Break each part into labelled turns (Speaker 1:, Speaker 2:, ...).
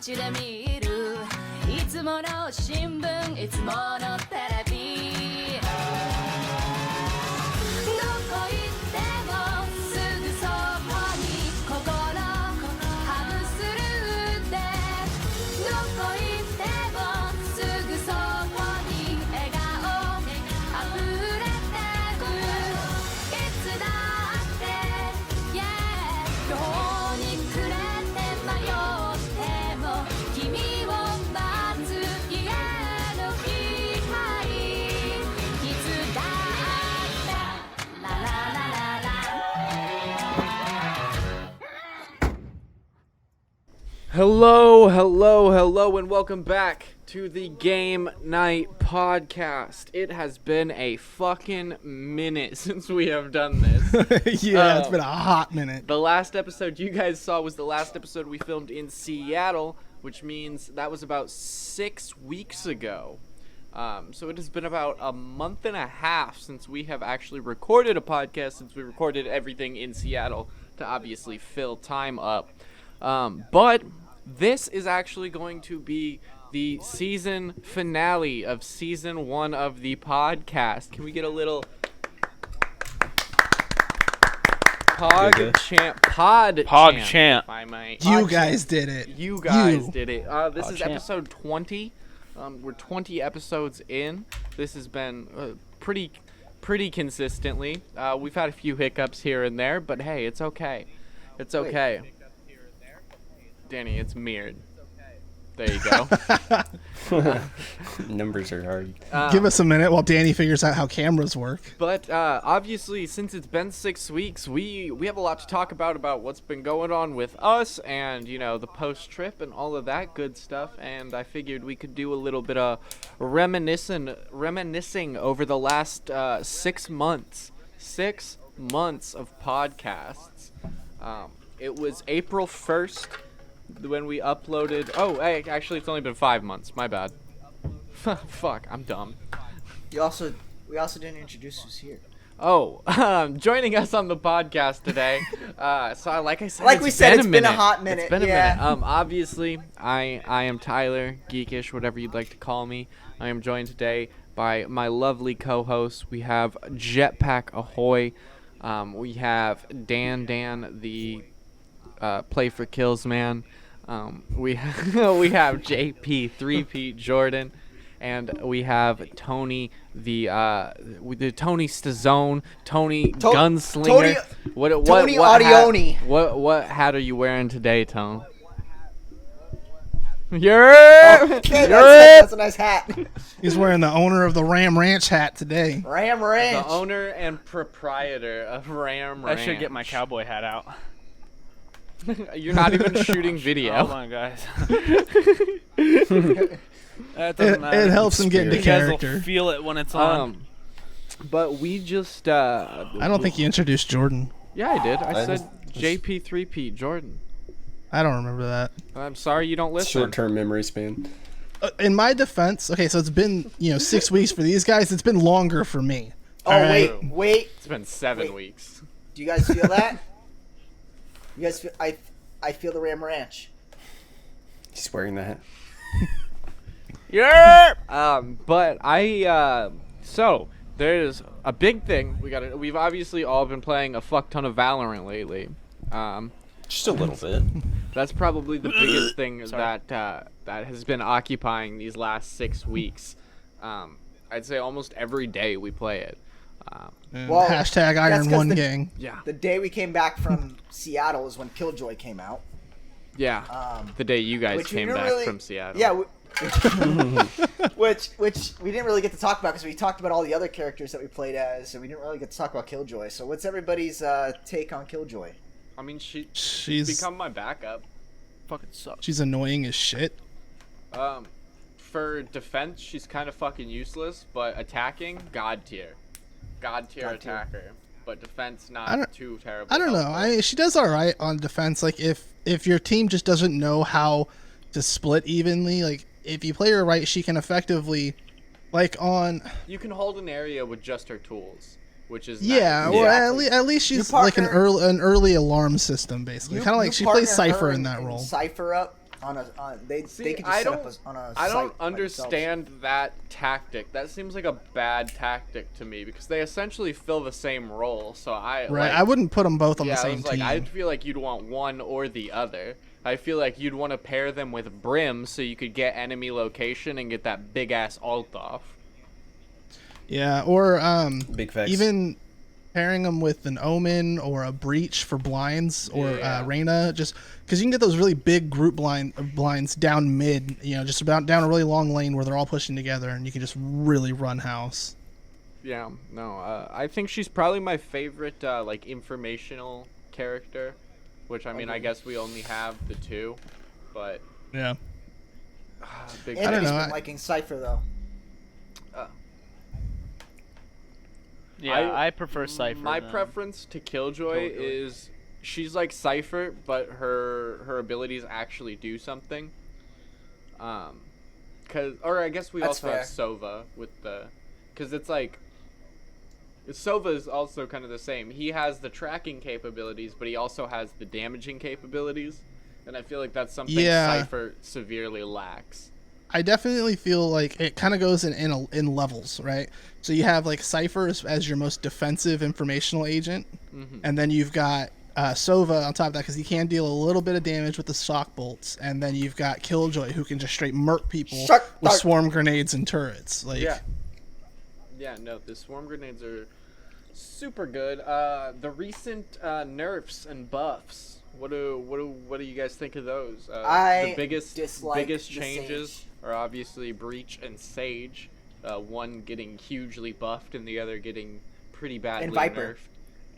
Speaker 1: 日で見るいつもの新聞いつものテレビどこ行ってもすぐそこに心ハムスルーでどこ行ってもすぐそこに笑顔あふれてくいつだって Yeah どうに暮れて迷っても君を待つ家の光いつだってラララララ
Speaker 2: Hello, and welcome back to the Game Night Podcast. It has been a fucking minute since we have done this.
Speaker 3: Yeah, it's been a hot minute.
Speaker 2: The last episode you guys saw was the last episode we filmed in Seattle, which means that was about 6 weeks ago. So it has been about a month and a half since we have actually recorded a podcast, since we recorded everything in Seattle to obviously fill time up. But this is actually going to be the season finale of season 1 of the podcast. Can we get a little pod chant? If I might.
Speaker 3: You guys did it.
Speaker 2: You guys did it. This
Speaker 4: Pod
Speaker 2: is
Speaker 4: champ.
Speaker 2: episode 20. We're 20 episodes in. This has been pretty consistently. We've had a few hiccups here and there, but hey, it's okay. It's okay. Danny, it's mirrored. There you go.
Speaker 4: Numbers are hard.
Speaker 3: Give us a minute while Danny figures out how cameras work.
Speaker 2: But obviously, since it's been 6 weeks, we have a lot to talk about what's been going on with us and, you know, the post-trip and all of that good stuff. And I figured we could do a little bit of reminiscing over the last 6 months. 6 months of podcasts. It was April 1st when we uploaded. Oh, hey, actually, it's only been 5 months. My bad. Fuck, I'm dumb.
Speaker 5: We also didn't introduce who's here.
Speaker 2: Oh, joining us on the podcast today. So, like I said,
Speaker 5: It's been a hot minute.
Speaker 2: It's been a
Speaker 5: yeah.
Speaker 2: minute. Obviously, I am Tyler, geekish, whatever you'd like to call me. I am joined today by my lovely co-hosts. We have Jetpack Ahoy. We have Dan, the Play for Kills man. We have JP 3P Jordan. And we have Tony, the Tony Stazone, Tony Gunslinger.
Speaker 5: Tony Audioni.
Speaker 2: What hat are you wearing today, Tone?
Speaker 5: That's a nice hat.
Speaker 3: He's wearing the owner of the Ram Ranch hat today.
Speaker 5: Ram Ranch.
Speaker 2: The owner and proprietor of Ram Ranch.
Speaker 4: I should get my cowboy hat out.
Speaker 2: You're not even shooting video.
Speaker 4: Hold on, guys. That doesn't matter.
Speaker 3: It helps him get into
Speaker 4: You guys
Speaker 3: character.
Speaker 4: will feel it when it's on.
Speaker 2: But we just.
Speaker 3: I don't think you introduced Jordan.
Speaker 2: Yeah, I did. I said JP3P Jordan.
Speaker 3: I don't remember that.
Speaker 2: I'm sorry you don't listen.
Speaker 6: Short-term memory span.
Speaker 3: In my defense, okay, so it's been 6 weeks for these guys. It's been longer for me.
Speaker 5: Oh,
Speaker 3: All right?
Speaker 5: wait.
Speaker 2: It's been 7 weeks.
Speaker 5: Do you guys feel that? You guys feel? I feel the Ram Ranch.
Speaker 6: He's wearing that.
Speaker 2: Yeah. So there's a big thing. We've obviously all been playing a fuck ton of Valorant lately.
Speaker 6: Just a little bit.
Speaker 2: That's probably the biggest thing that has been occupying these last 6 weeks. I'd say almost every day we play it.
Speaker 3: And
Speaker 5: Well,
Speaker 3: hashtag
Speaker 5: that's
Speaker 3: Iron
Speaker 5: 'cause
Speaker 3: One
Speaker 5: the-
Speaker 3: gang.
Speaker 2: Yeah.
Speaker 5: The day we came back from Seattle is when Killjoy came out.
Speaker 2: Yeah. The day you guys
Speaker 5: Which we
Speaker 2: came
Speaker 5: didn't
Speaker 2: back
Speaker 5: really-
Speaker 2: from Seattle.
Speaker 5: Yeah. Which we didn't really get to talk about because we talked about all the other characters that we played as, and we didn't really get to talk about Killjoy. So what's everybody's take on Killjoy?
Speaker 2: I mean,
Speaker 3: She's
Speaker 2: become my backup.
Speaker 4: Fucking sucks.
Speaker 3: she's annoying as shit.
Speaker 2: For defense, she's kind of fucking useless, but attacking, god tier attacker. But defense, not too terrible.
Speaker 3: I don't know. She does all right on defense. Like if your team just doesn't know how to split evenly, like if you play her right, she can effectively, like on.
Speaker 2: You can hold an area with just her tools, which is
Speaker 3: Yeah,
Speaker 2: nice.
Speaker 3: well,
Speaker 5: Exactly.
Speaker 3: at least she's
Speaker 5: You
Speaker 3: like an
Speaker 5: partner-
Speaker 3: early alarm system, basically. Kind of like she plays Cypher in that role.
Speaker 5: Cypher up. they
Speaker 2: See,
Speaker 5: could just
Speaker 2: I
Speaker 5: set up
Speaker 2: don't,
Speaker 5: on a
Speaker 2: I
Speaker 5: site
Speaker 2: don't
Speaker 5: by
Speaker 2: understand that tactic. That seems like a bad tactic to me because they essentially fill the same role. So
Speaker 3: Right.
Speaker 2: like,
Speaker 3: I wouldn't put them both on
Speaker 2: yeah,
Speaker 3: the
Speaker 2: I
Speaker 3: same
Speaker 2: was like,
Speaker 3: team.
Speaker 2: I feel like you'd want one or the other. I feel like you'd want to pair them with Brim so you could get enemy location and get that big ass ult off.
Speaker 3: Yeah, or
Speaker 6: Big facts.
Speaker 3: even pairing them with an Omen or a Breach for blinds, or
Speaker 2: Yeah.
Speaker 3: Reyna, just because you can get those really big group blinds down mid, just about down a really long lane where they're all pushing together, and you can just really run house.
Speaker 2: Yeah, no, I think she's probably my favorite like informational character, which I mean I guess we only have the two, but
Speaker 3: Yeah.
Speaker 2: big
Speaker 3: I don't
Speaker 5: Anthony's
Speaker 3: know,
Speaker 5: been liking Cypher though.
Speaker 4: Yeah, I prefer Cypher.
Speaker 2: My
Speaker 4: than-
Speaker 2: preference to Killjoy is she's like Cypher, but her abilities actually do something. Or I guess we
Speaker 5: That's
Speaker 2: also have
Speaker 5: fair.
Speaker 2: Sova with because it's like Sova is also kind of the same. He has the tracking capabilities, but he also has the damaging capabilities, and I feel like that's something
Speaker 3: Yeah.
Speaker 2: Cypher severely lacks.
Speaker 3: I definitely feel like it kind of goes in levels, right? So you have like Cypher as your most defensive informational agent, and then you've got Sova on top of that because he can deal a little bit of damage with the shock bolts, and then you've got Killjoy who can just straight murk people with swarm grenades and turrets. Like,
Speaker 2: Yeah, no, the swarm grenades are super good. The recent nerfs and buffs. What do you guys think of those?
Speaker 5: I
Speaker 2: the biggest
Speaker 5: dislike the
Speaker 2: changes
Speaker 5: Sage.
Speaker 2: are obviously Breach and Sage. One getting hugely buffed and the other getting pretty badly
Speaker 5: And Viper.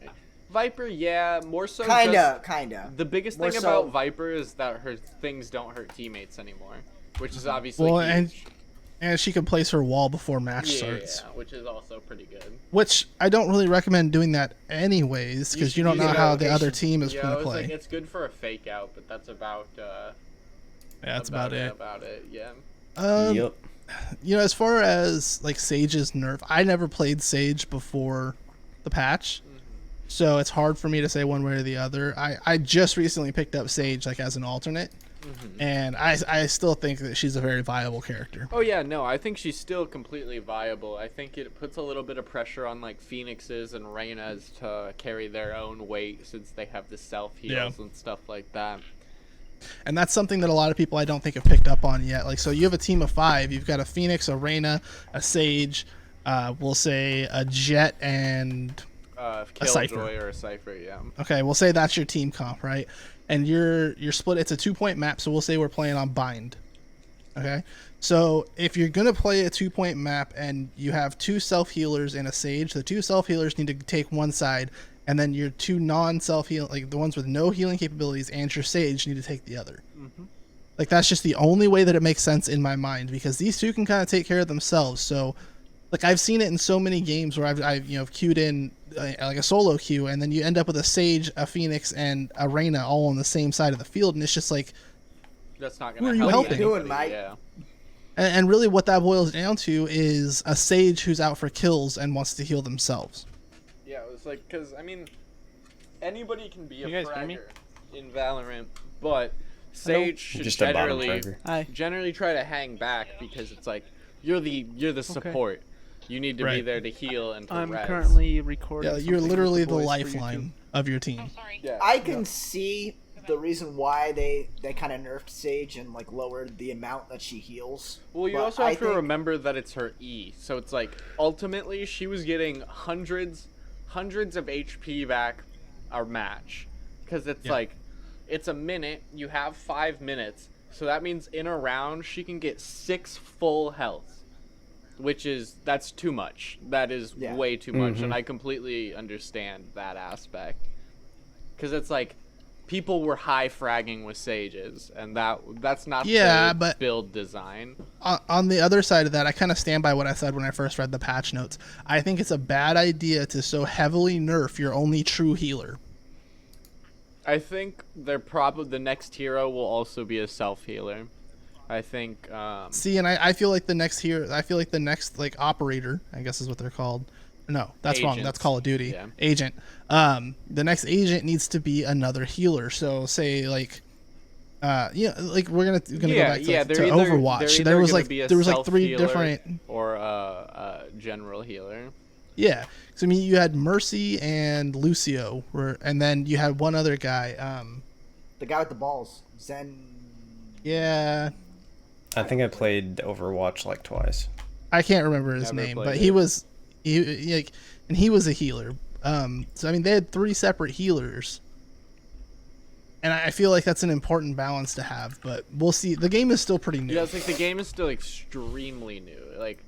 Speaker 2: nerfed. Viper, yeah, more so.
Speaker 5: Kinda.
Speaker 2: The biggest
Speaker 5: More
Speaker 2: thing
Speaker 5: so-
Speaker 2: about Viper is that her things don't hurt teammates anymore, which is obviously
Speaker 3: well,
Speaker 2: huge.
Speaker 3: and she can place her wall before match starts,
Speaker 2: which is also pretty good.
Speaker 3: which I don't really recommend doing that anyways because you don't know how the other team is
Speaker 2: Yeah,
Speaker 3: going
Speaker 2: I
Speaker 3: to
Speaker 2: was
Speaker 3: play.
Speaker 2: like, it's good for a fake out, but that's about
Speaker 3: Yeah, that's about it.
Speaker 2: About it, yeah.
Speaker 6: Yep.
Speaker 3: As far as like Sage's nerf, I never played Sage before the patch, so it's hard for me to say one way or the other. I just recently picked up Sage like as an alternate, and I still think that she's a very viable character.
Speaker 2: Oh yeah, no, I think she's still completely viable. I think it puts a little bit of pressure on like Phoenixes and Reynas to carry their own weight since they have the self heals and stuff like that.
Speaker 3: And that's something that a lot of people I don't think have picked up on yet. Like, so you have a team of 5. You've got a Phoenix, a Reyna, a Sage, we'll say a Jet, and Cypher.
Speaker 2: Killjoy or a Cypher, yeah.
Speaker 3: okay, we'll say that's your team comp, right? And you're split. It's a 2-point map, so we'll say we're playing on Bind. Okay, so if you're gonna play a 2-point map and you have 2 self healers and a Sage, the 2 self healers need to take one side, and then your 2 non-self heal, like the ones with no healing capabilities, and your Sage need to take the other. Like, that's just the only way that it makes sense in my mind, because these 2 can kind of take care of themselves. So, like, I've seen it in so many games where I've queued in like a solo queue, and then you end up with a Sage, a Phoenix, and a Reyna all on the same side of the field, and it's just like,
Speaker 2: That's not
Speaker 3: Who
Speaker 2: gonna
Speaker 3: are you
Speaker 2: help
Speaker 3: helping?
Speaker 2: anybody,
Speaker 5: Doing, Mike?
Speaker 2: Yeah.
Speaker 3: and really what that boils down to is a Sage who's out for kills and wants to heal themselves.
Speaker 2: Yeah, it was like, because, I mean, anybody can be a
Speaker 4: You guys hear me?
Speaker 2: fragger in Valorant, but Sage should
Speaker 6: Just a bottom
Speaker 2: generally
Speaker 6: fragger.
Speaker 4: Hi.
Speaker 2: try to hang back because it's like, you're the support. You need to be
Speaker 3: Right.
Speaker 2: there to heal and to
Speaker 4: I'm
Speaker 2: res.
Speaker 4: currently recording.
Speaker 3: Yeah, you're
Speaker 4: something with
Speaker 3: literally the
Speaker 4: boys for
Speaker 3: lifeline of your team.
Speaker 2: Yeah.
Speaker 5: I can see the reason why they kind of nerfed Sage and like lowered the amount that she heals.
Speaker 2: Well, you
Speaker 5: But
Speaker 2: also
Speaker 5: I
Speaker 2: have to
Speaker 5: think-
Speaker 2: remember that it's her E, so it's like ultimately she was getting hundreds of HP back a match, because it's like it's a minute. You have 5 minutes, so that means in a round she can get 6 full health, that's too much. That is
Speaker 5: Yeah.
Speaker 2: way too much, and I completely understand that aspect, because it's like people were high fragging with Sages, and that's not
Speaker 3: Yeah,
Speaker 2: the
Speaker 3: but-
Speaker 2: build design.
Speaker 3: On the other side of that, I kind of stand by what I said when I first read the patch notes. I think it's a bad idea to so heavily nerf your only true healer.
Speaker 2: I think the next hero will also be a self healer. I think.
Speaker 3: See, and I feel like the next like operator, I guess is what they're called. No, that's wrong.
Speaker 2: Agents.
Speaker 3: That's Call of Duty.
Speaker 2: Yeah.
Speaker 3: Agent. The next agent needs to be another healer. So say like like we're gonna go back to,
Speaker 2: they're
Speaker 3: to
Speaker 2: either,
Speaker 3: Overwatch.
Speaker 2: They're
Speaker 3: there was
Speaker 2: gonna
Speaker 3: like
Speaker 2: be a
Speaker 3: there was like
Speaker 2: self
Speaker 3: 3
Speaker 2: healer
Speaker 3: different.
Speaker 2: or a general healer.
Speaker 3: Yeah, so I mean, you had Mercy and Lucio, and then you had one other guy.
Speaker 5: The guy with the balls, Zen.
Speaker 3: Yeah,
Speaker 6: I think I played Overwatch like twice.
Speaker 3: I can't remember his
Speaker 2: Never
Speaker 3: name,
Speaker 2: played
Speaker 3: but
Speaker 2: it.
Speaker 3: he was and he was a healer. So I mean, they had 3 separate healers, and I feel like that's an important balance to have. But we'll see. The game is still pretty new.
Speaker 2: Yeah, it's like the game is still extremely new. Like,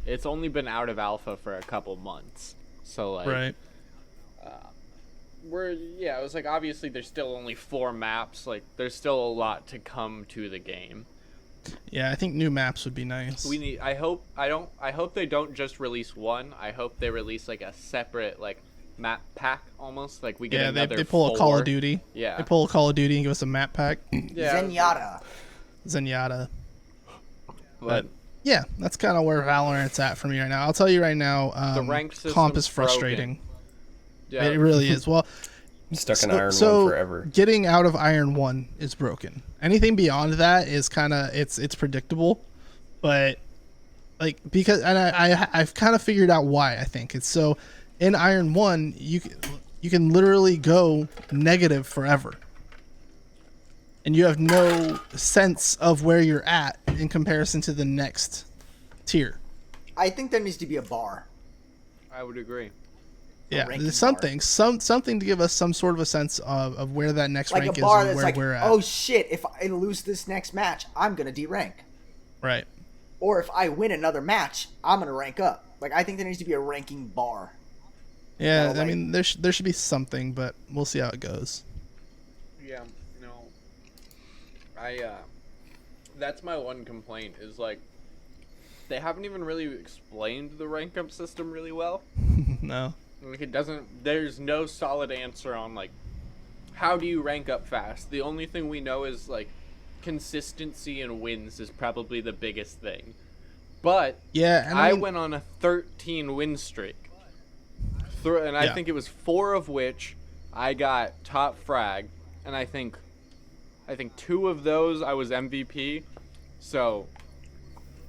Speaker 2: it's only been out of alpha for a couple months. So like,
Speaker 3: Right.
Speaker 2: it was like obviously there's still only 4 maps. Like, there's still a lot to come to the game.
Speaker 3: Yeah, I think new maps would be nice.
Speaker 2: I hope they don't just release one. I hope they release like a separate like map pack almost. Like we get another
Speaker 3: they pull a Call
Speaker 2: 4.
Speaker 3: of Duty.
Speaker 2: Yeah.
Speaker 3: They pull a Call of Duty and give us a map pack.
Speaker 2: Yeah.
Speaker 5: Zenyatta.
Speaker 2: But
Speaker 3: Yeah, that's kind of where Valorant's at for me right now. I'll tell you right now,
Speaker 2: the ranked
Speaker 3: comp
Speaker 2: system's
Speaker 3: is frustrating.
Speaker 2: yeah.
Speaker 3: It really is. Well,
Speaker 6: I'm stuck in Iron 1 forever.
Speaker 3: Getting out of Iron 1 is broken. Anything beyond that is kind of it's predictable, but like because I've kind of figured out why. I think it's so in Iron 1 you can literally go negative forever. And you have no sense of where you're at in comparison to the next tier.
Speaker 5: I think there needs to be a bar.
Speaker 2: I would agree.
Speaker 3: Yeah,
Speaker 5: ranking
Speaker 3: there's something to give us some sort of a sense of where that next
Speaker 5: Like
Speaker 3: rank
Speaker 5: a
Speaker 3: is
Speaker 5: bar
Speaker 3: and
Speaker 5: that's
Speaker 3: where
Speaker 5: like,
Speaker 3: we're at.
Speaker 5: oh shit, if I lose this next match, I'm going to derank.
Speaker 3: Right.
Speaker 5: Or if I win another match, I'm going to rank up. Like, I think there needs to be a ranking bar.
Speaker 3: Yeah,
Speaker 5: No,
Speaker 3: I
Speaker 5: like-
Speaker 3: mean, there should be something, but we'll see how it goes.
Speaker 2: Yeah, no. That's my one complaint is like they haven't even really explained the rank up system really well.
Speaker 3: No.
Speaker 2: Like there's no solid answer on like how do you rank up fast? The only thing we know is like consistency and wins is probably the biggest thing. But
Speaker 3: Yeah, and
Speaker 2: I
Speaker 3: I mean,
Speaker 2: went on a 13 win streak. And I
Speaker 3: Yeah.
Speaker 2: think it was 4 of which I got top frag, and I think 2 of those I was MVP. So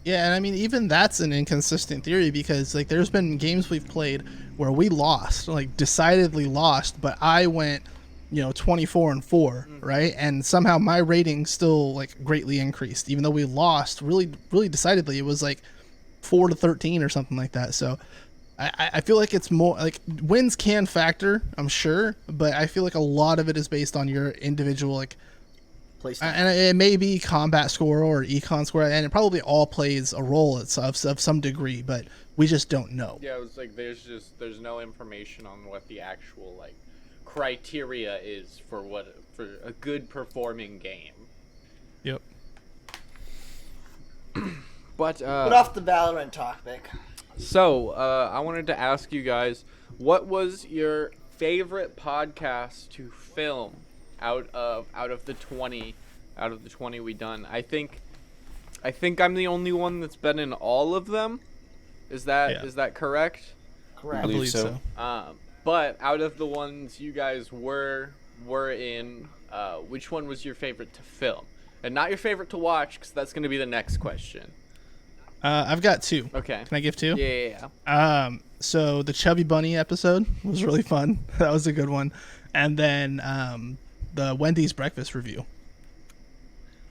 Speaker 3: yeah, and I mean, even that's an inconsistent theory because like there's been games we've played where we lost, like decidedly lost, but I went, 24-4, right? And somehow my rating still like greatly increased, even though we lost really, really decidedly. It was like 4-13 or something like that. So I feel like it's more like wins can factor, I'm sure, but I feel like a lot of it is based on your individual like. And it may be combat score or econ score, and it probably all plays a role of some degree, but we just don't know.
Speaker 2: yeah, it was like there's no information on what the actual like criteria is for a good performing game.
Speaker 3: Yep.
Speaker 2: But
Speaker 5: Put off the Valorant topic.
Speaker 2: So, I wanted to ask you guys, what was your favorite podcast to film out of the 20 we done? I think I'm the only one that's been in all of them. Is that correct?
Speaker 5: Correct.
Speaker 3: I believe so.
Speaker 2: But out of the ones you guys were in, which one was your favorite to film? And not your favorite to watch, because that's going to be the next question.
Speaker 3: I've got 2.
Speaker 2: Okay.
Speaker 3: Can I give 2?
Speaker 2: Yeah.
Speaker 3: So the Chubby Bunny episode was really fun. That was a good one. And then the Wendy's breakfast review.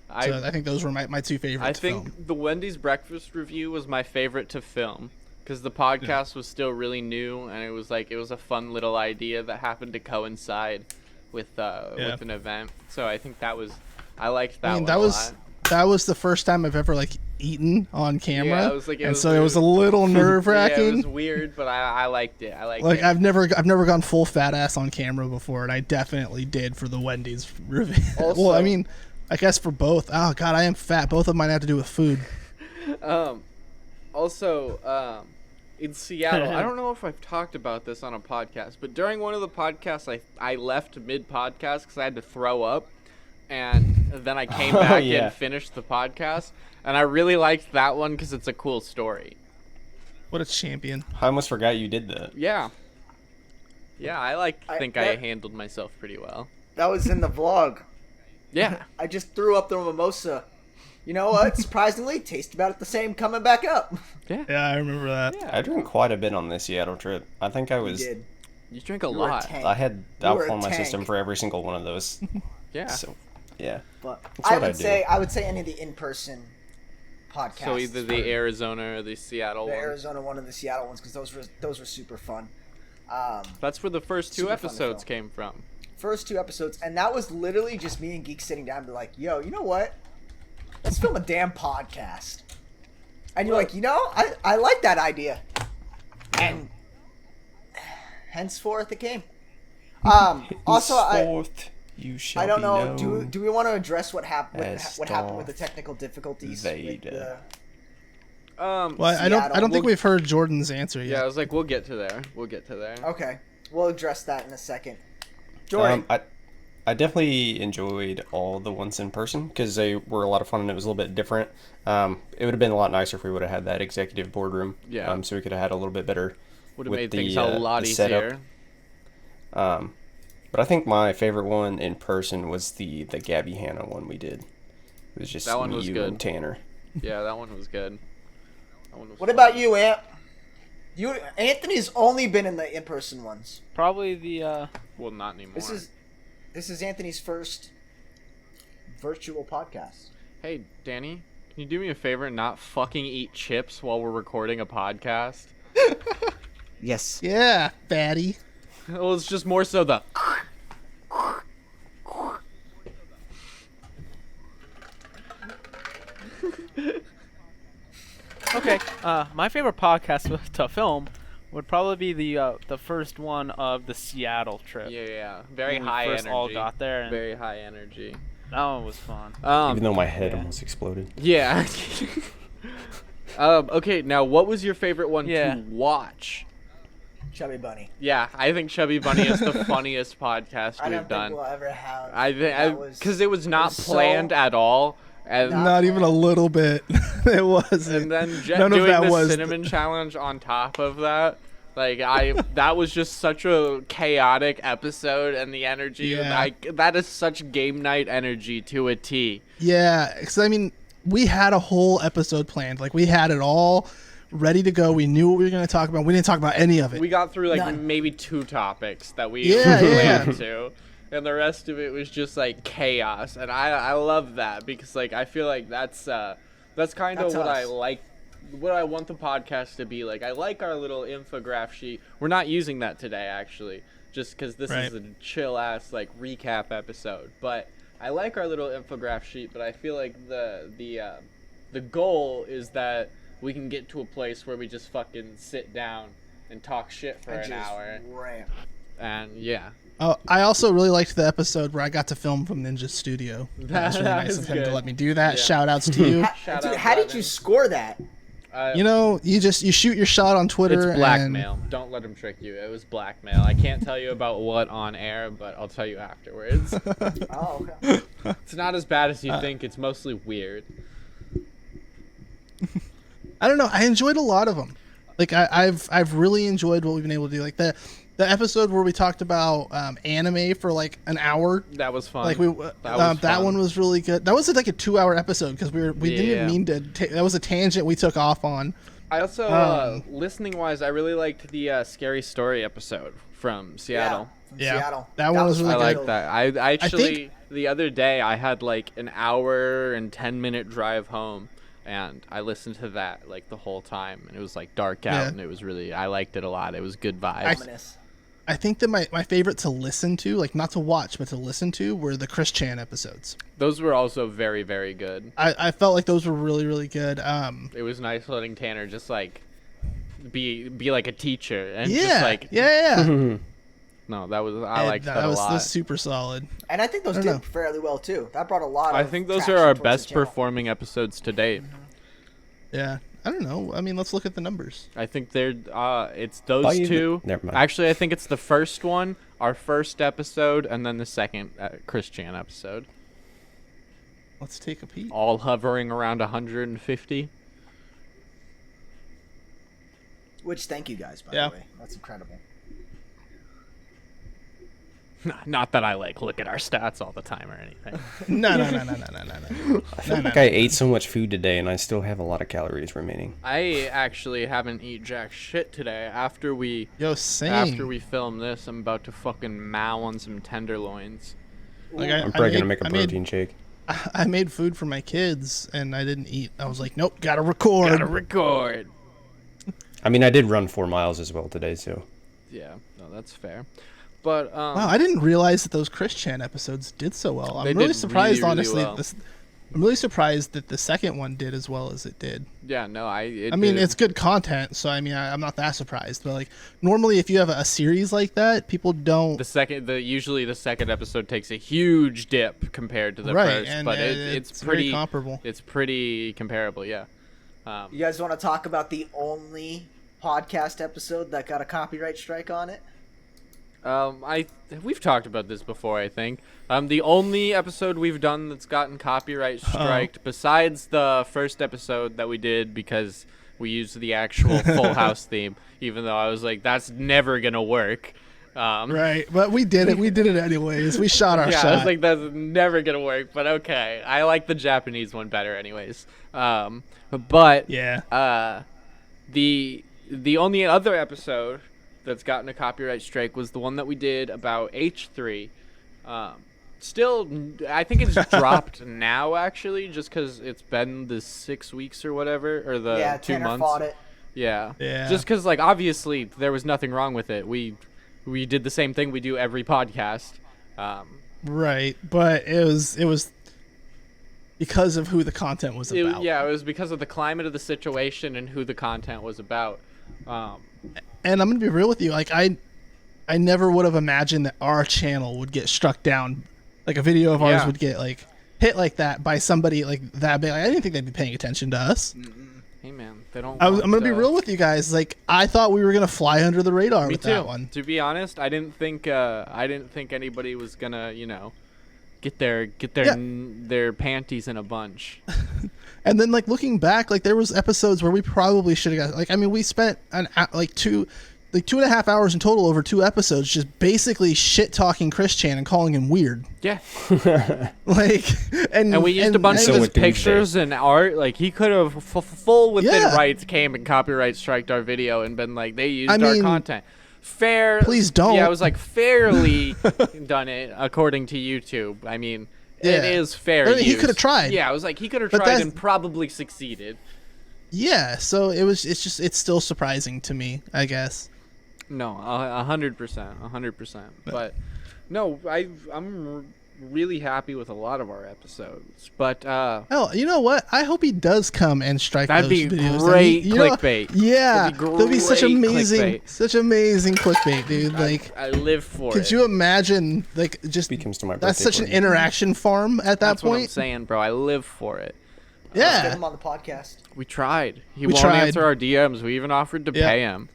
Speaker 3: So I think those were my 2 favorites.
Speaker 2: I think the Wendy's breakfast review was my favorite to film because the podcast was still really new and it was a fun little idea that happened to coincide with an event. So I think I liked that one a lot.
Speaker 3: That was the first time I've ever like eaten on camera.
Speaker 2: Yeah,
Speaker 3: it was a little nerve wracking.
Speaker 2: Yeah, it was weird, but I liked it.
Speaker 3: I've never gone full fat ass on camera before, and I definitely did for the Wendy's review. Well, I mean, I guess for both. Oh God, I am fat. Both of mine have to do with food.
Speaker 2: In Seattle, I don't know if I've talked about this on a podcast, but during one of the podcasts, I left mid podcast because I had to throw up, and then I came back and finished the podcast, and I really liked that one because it's a cool story.
Speaker 3: What a champion!
Speaker 6: I almost forgot you did that.
Speaker 2: Yeah, I handled myself pretty well.
Speaker 5: That was in the vlog.
Speaker 2: Yeah.
Speaker 5: I just threw up the mimosa. You know what? Surprisingly, tasted about the same coming back up.
Speaker 2: Yeah.
Speaker 3: Yeah, I remember that.
Speaker 6: I drank quite a bit on this Seattle trip. I think I
Speaker 5: You
Speaker 6: was.
Speaker 5: did.
Speaker 2: You drink a
Speaker 5: You were a
Speaker 2: lot.
Speaker 5: tank.
Speaker 6: I had
Speaker 5: You were a
Speaker 6: alcohol in my
Speaker 5: tank.
Speaker 6: system for every single one of those.
Speaker 2: Yeah.
Speaker 6: So, yeah.
Speaker 5: But
Speaker 6: That's
Speaker 5: I
Speaker 6: what I
Speaker 5: would
Speaker 6: do.
Speaker 5: say any of the in-person podcasts.
Speaker 2: So either the
Speaker 5: for
Speaker 2: Arizona or the Seattle
Speaker 5: the
Speaker 2: one.
Speaker 5: Arizona one and the Seattle ones, because those were super fun.
Speaker 2: That's where the first two
Speaker 5: Super fun to
Speaker 2: episodes
Speaker 5: film.
Speaker 2: came from.
Speaker 5: First 2 episodes, and that was literally just me and Geek sitting down and be like, yo, you know what? Let's film a damn podcast. And you're like, you know, I like that idea. And henceforth it came. Also,
Speaker 6: Henceforth you shall
Speaker 5: I don't
Speaker 6: be
Speaker 5: know.
Speaker 6: known
Speaker 5: Do we want to address what happened?
Speaker 6: as
Speaker 5: What happened with the
Speaker 6: Darth
Speaker 5: technical difficulties?
Speaker 6: Vader.
Speaker 2: Um,
Speaker 3: Well, I don't think
Speaker 5: Seattle.
Speaker 3: we've heard Jordan's answer
Speaker 2: yeah, I
Speaker 3: yet.
Speaker 2: was like, we'll get to there. We'll get to there.
Speaker 5: Okay, we'll address that in a second. Jordan,
Speaker 6: I definitely enjoyed all the ones in person because they were a lot of fun and it was a little bit different. It would have been a lot nicer if we would have had that executive boardroom.
Speaker 2: Yeah.
Speaker 6: So we could have had a little bit better.
Speaker 2: Would have
Speaker 6: with
Speaker 2: made
Speaker 6: the,
Speaker 2: things a lot
Speaker 6: the setup.
Speaker 2: easier.
Speaker 6: But I think my favorite one in person was the Gabby Hanna one we did. It was just
Speaker 2: That one
Speaker 6: me,
Speaker 2: was
Speaker 6: you,
Speaker 2: good.
Speaker 6: and Tanner.
Speaker 2: Yeah, that one was good. That one was
Speaker 5: what
Speaker 2: fun.
Speaker 5: about you, Ant? Anthony's only been in the in-person ones.
Speaker 4: Probably the
Speaker 2: Well, not anymore.
Speaker 5: This is Anthony's first virtual podcast.
Speaker 2: Hey, Danny, can you do me a favor and not fucking eat chips while we're recording a podcast?
Speaker 5: Yes.
Speaker 3: Yeah, fatty.
Speaker 2: Well, it's just more so the.
Speaker 4: okay. My favorite podcast to film would probably be the first one of the Seattle trip.
Speaker 2: Yeah. Very
Speaker 4: When we
Speaker 2: high
Speaker 4: first
Speaker 2: energy.
Speaker 4: all got there, and
Speaker 2: Very high energy.
Speaker 4: that one was fun.
Speaker 6: Even though my head
Speaker 4: yeah.
Speaker 6: almost exploded.
Speaker 2: Yeah. Okay, now what was your favorite one
Speaker 4: Yeah.
Speaker 2: to watch?
Speaker 5: Chubby Bunny.
Speaker 2: Yeah, I think Chubby Bunny is the funniest podcast
Speaker 5: I don't
Speaker 2: we've done.
Speaker 5: think we'll ever have.
Speaker 2: I think because it was not
Speaker 5: so-
Speaker 2: planned at all, and
Speaker 5: Not-
Speaker 3: Not even a little bit. It wasn't.
Speaker 2: and then
Speaker 3: None of
Speaker 2: doing
Speaker 3: that
Speaker 2: the
Speaker 3: was.
Speaker 2: cinnamon challenge on top of that. Like that was just such a chaotic episode, and the energy.
Speaker 3: Yeah.
Speaker 2: That is such game night energy to a T.
Speaker 3: Yeah, because I mean, we had a whole episode planned. Like, we had it all ready to go. We knew what we were going to talk about. We didn't talk about any of it.
Speaker 2: We got through like
Speaker 5: None.
Speaker 2: maybe 2 topics that we
Speaker 3: Yeah,
Speaker 2: planned to, and the rest of it was just like chaos. And I love that because like I feel like that's kind of
Speaker 5: That's
Speaker 2: what I
Speaker 5: us.
Speaker 2: like. What I want the podcast to be like. I like our little infograph sheet. We're not using that today, actually, just because this
Speaker 3: Right.
Speaker 2: is a chill ass like recap episode. But I like our little infograph sheet. But I feel like the goal is that we can get to a place where we just fucking sit down and talk shit for
Speaker 5: And
Speaker 2: an
Speaker 5: just
Speaker 2: hour.
Speaker 5: ramp.
Speaker 2: And yeah,
Speaker 3: Oh, I also really liked the episode where I got to film from Ninja's studio. That was really
Speaker 2: That
Speaker 3: nice
Speaker 2: is
Speaker 3: of him
Speaker 2: good.
Speaker 3: to let me do that.
Speaker 2: Yeah.
Speaker 3: Shout outs to you.
Speaker 2: Shout
Speaker 5: Dude,
Speaker 2: out
Speaker 5: how did
Speaker 2: Levin.
Speaker 5: you score that?
Speaker 3: You know, you shoot your shot on Twitter.
Speaker 2: It's blackmail. Don't let him trick you. It was blackmail. I can't tell you about what on air, but I'll tell you afterwards.
Speaker 5: Oh, okay.
Speaker 2: It's not as bad as you think. It's mostly weird.
Speaker 3: I don't know. I enjoyed a lot of them. Like I've really enjoyed what we've been able to do. Like the episode where we talked about anime for like an hour.
Speaker 2: That was fun.
Speaker 3: Like that
Speaker 2: fun.
Speaker 3: one was really good. That was like a 2-hour episode because we
Speaker 2: Yeah.
Speaker 3: didn't mean to. That was a tangent we took off on.
Speaker 2: I also, listening wise, I really liked the scary story episode from Seattle.
Speaker 5: From
Speaker 3: Yeah.
Speaker 5: Seattle.
Speaker 3: That one was really
Speaker 2: I
Speaker 3: good.
Speaker 2: like that. I actually
Speaker 3: think-
Speaker 2: the other day I had like an hour and 10-minute drive home, and I listened to that like the whole time, and it was like dark out,
Speaker 3: Yeah.
Speaker 2: and it was really I liked it a lot. It was good vibes.
Speaker 5: Ominous.
Speaker 3: I think that my favorite to listen to, like not to watch, but to listen to, were the Chris Chan episodes.
Speaker 2: Those were also very very good.
Speaker 3: I felt like those were really, really good.
Speaker 2: It was nice letting Tanner just like be like a teacher and
Speaker 3: Yeah,
Speaker 2: just like
Speaker 3: yeah.
Speaker 2: no, that was I liked that,
Speaker 3: that
Speaker 2: a
Speaker 3: was
Speaker 2: lot.
Speaker 3: super solid.
Speaker 5: And I think those
Speaker 3: I
Speaker 5: did
Speaker 3: don't know.
Speaker 5: fairly well too. That brought a lot.
Speaker 2: I
Speaker 5: of
Speaker 2: think those are
Speaker 5: traction
Speaker 2: our
Speaker 5: towards the
Speaker 2: best
Speaker 5: channel.
Speaker 2: performing episodes to date.
Speaker 3: Yeah, I don't know. I mean, let's look at the numbers.
Speaker 2: I think they're it's those
Speaker 6: Biden-
Speaker 2: two.
Speaker 6: Never mind.
Speaker 2: Actually, I think it's the first one, our first episode, and then the second Chris Chan episode.
Speaker 3: Let's take a peek.
Speaker 2: All hovering around 150.
Speaker 5: Which, thank you guys, by
Speaker 3: Yeah.
Speaker 5: the way. That's incredible.
Speaker 4: Not that I like look at our stats all the time or anything.
Speaker 3: No.
Speaker 6: I feel like I ate so much food today, and I still have a lot of calories remaining.
Speaker 2: I actually haven't eaten jack shit today. After we film this, I'm about to fucking mow on some tenderloins.
Speaker 3: Like
Speaker 6: I'm probably gonna make a protein shake.
Speaker 3: I made food for my kids, and I didn't eat. I was like, nope, gotta record.
Speaker 6: I mean, I did run 4 miles as well today, so.
Speaker 2: Yeah, no, that's fair. But
Speaker 3: Wow, I didn't realize that those Chris Chan episodes did so well.
Speaker 2: They
Speaker 3: I'm really
Speaker 2: did
Speaker 3: surprised,
Speaker 2: really, really
Speaker 3: honestly.
Speaker 2: well.
Speaker 3: I'm really surprised that the second one did as well as it did.
Speaker 2: yeah, no,
Speaker 3: I mean, it's good content, so I mean, I'm not that surprised. But like, normally, if you have a series like that, people don't.
Speaker 2: Usually the second episode takes a huge dip compared to the first,
Speaker 3: and
Speaker 2: but
Speaker 3: it's
Speaker 2: pretty
Speaker 3: very comparable.
Speaker 2: It's pretty comparable, yeah.
Speaker 5: You guys want to talk about the only podcast episode that got a copyright strike on it?
Speaker 2: We've talked about this before, I think. The only episode we've done that's gotten copyright striked, besides the first episode that we did because we used the actual Full House theme, even though I was like, that's never gonna work.
Speaker 3: Right, but we did it. We did it anyways. We shot our
Speaker 2: Yeah,
Speaker 3: shot.
Speaker 2: I was like, that's never gonna work, but okay. I like the Japanese one better, anyways. But
Speaker 3: yeah.
Speaker 2: The only other episode that's gotten a copyright strike was the one that we did about H3. Still, I think it's dropped now, actually, just because it's been the 6 weeks or whatever, or the 2
Speaker 5: Tanner
Speaker 2: months.
Speaker 5: fought it.
Speaker 2: Yeah.
Speaker 3: Yeah.
Speaker 2: Just because, like, obviously there was nothing wrong with it. We did the same thing we do every podcast.
Speaker 3: Right, but it was because of who the content was about.
Speaker 2: It was because of the climate of the situation and who the content was about.
Speaker 3: And I'm gonna be real with you, like I never would have imagined that our channel would get struck down, like a video of ours would get like hit like that by somebody like that big. Like, I didn't think they'd be paying attention to us.
Speaker 2: Hey man, they don't.
Speaker 3: I'm gonna be real with you guys. Like I thought we were gonna fly under the radar with that one.
Speaker 2: To be honest, I didn't think anybody was gonna get their panties in a bunch.
Speaker 3: And then like looking back, like there was episodes where we probably should have got like, I mean, we spent like 2.5 hours in total over 2 episodes just basically shit talking Chris Chan and calling him weird.
Speaker 2: Yeah.
Speaker 3: Like
Speaker 2: and we used a bunch of his pictures and art. Like he could have full within rights came and copyright striked our video and been like, they used our content. Fair.
Speaker 3: Please don't.
Speaker 2: Yeah, I was like fairly done it according to YouTube. I mean, it is fair.
Speaker 3: I mean, he could have tried.
Speaker 2: Yeah, I was like, he could have tried and probably succeeded.
Speaker 3: Yeah, so it's still surprising to me, I guess.
Speaker 2: No, 100%. But no, I'm really happy with a lot of our episodes. But
Speaker 3: oh, you know what? I hope he does come and strike
Speaker 2: that'd
Speaker 3: those
Speaker 2: be
Speaker 3: videos.
Speaker 2: great clickbait.
Speaker 3: Yeah, that'd be such amazing,
Speaker 2: clickbait.
Speaker 3: Clickbait, dude. Like
Speaker 2: I live for it.
Speaker 3: Could you imagine, like, just
Speaker 6: Becomes to my
Speaker 3: that's
Speaker 6: birthday
Speaker 3: such an
Speaker 6: party.
Speaker 3: interaction farm at that
Speaker 2: That's
Speaker 3: point?
Speaker 2: what I'm saying, bro. I live for it.
Speaker 5: Let's get
Speaker 3: Yeah,
Speaker 5: him on the podcast.
Speaker 2: We tried. He
Speaker 3: We
Speaker 2: won't
Speaker 3: tried.
Speaker 2: answer our DMs. We even offered to pay him.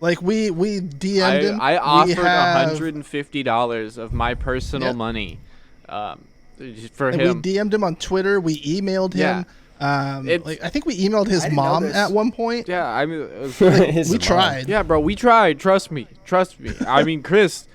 Speaker 3: like we DM'd him.
Speaker 2: I offered
Speaker 3: We have-
Speaker 2: $150 of my personal money for
Speaker 3: and
Speaker 2: him.
Speaker 3: we DM'd him on Twitter. We emailed him. Like I think we emailed his
Speaker 5: I didn't know
Speaker 3: mom
Speaker 5: this.
Speaker 3: at one point.
Speaker 2: Yeah, I mean,
Speaker 6: His
Speaker 3: We
Speaker 6: mom.
Speaker 3: tried.
Speaker 2: yeah, bro, we tried. Trust me. I mean, Chris,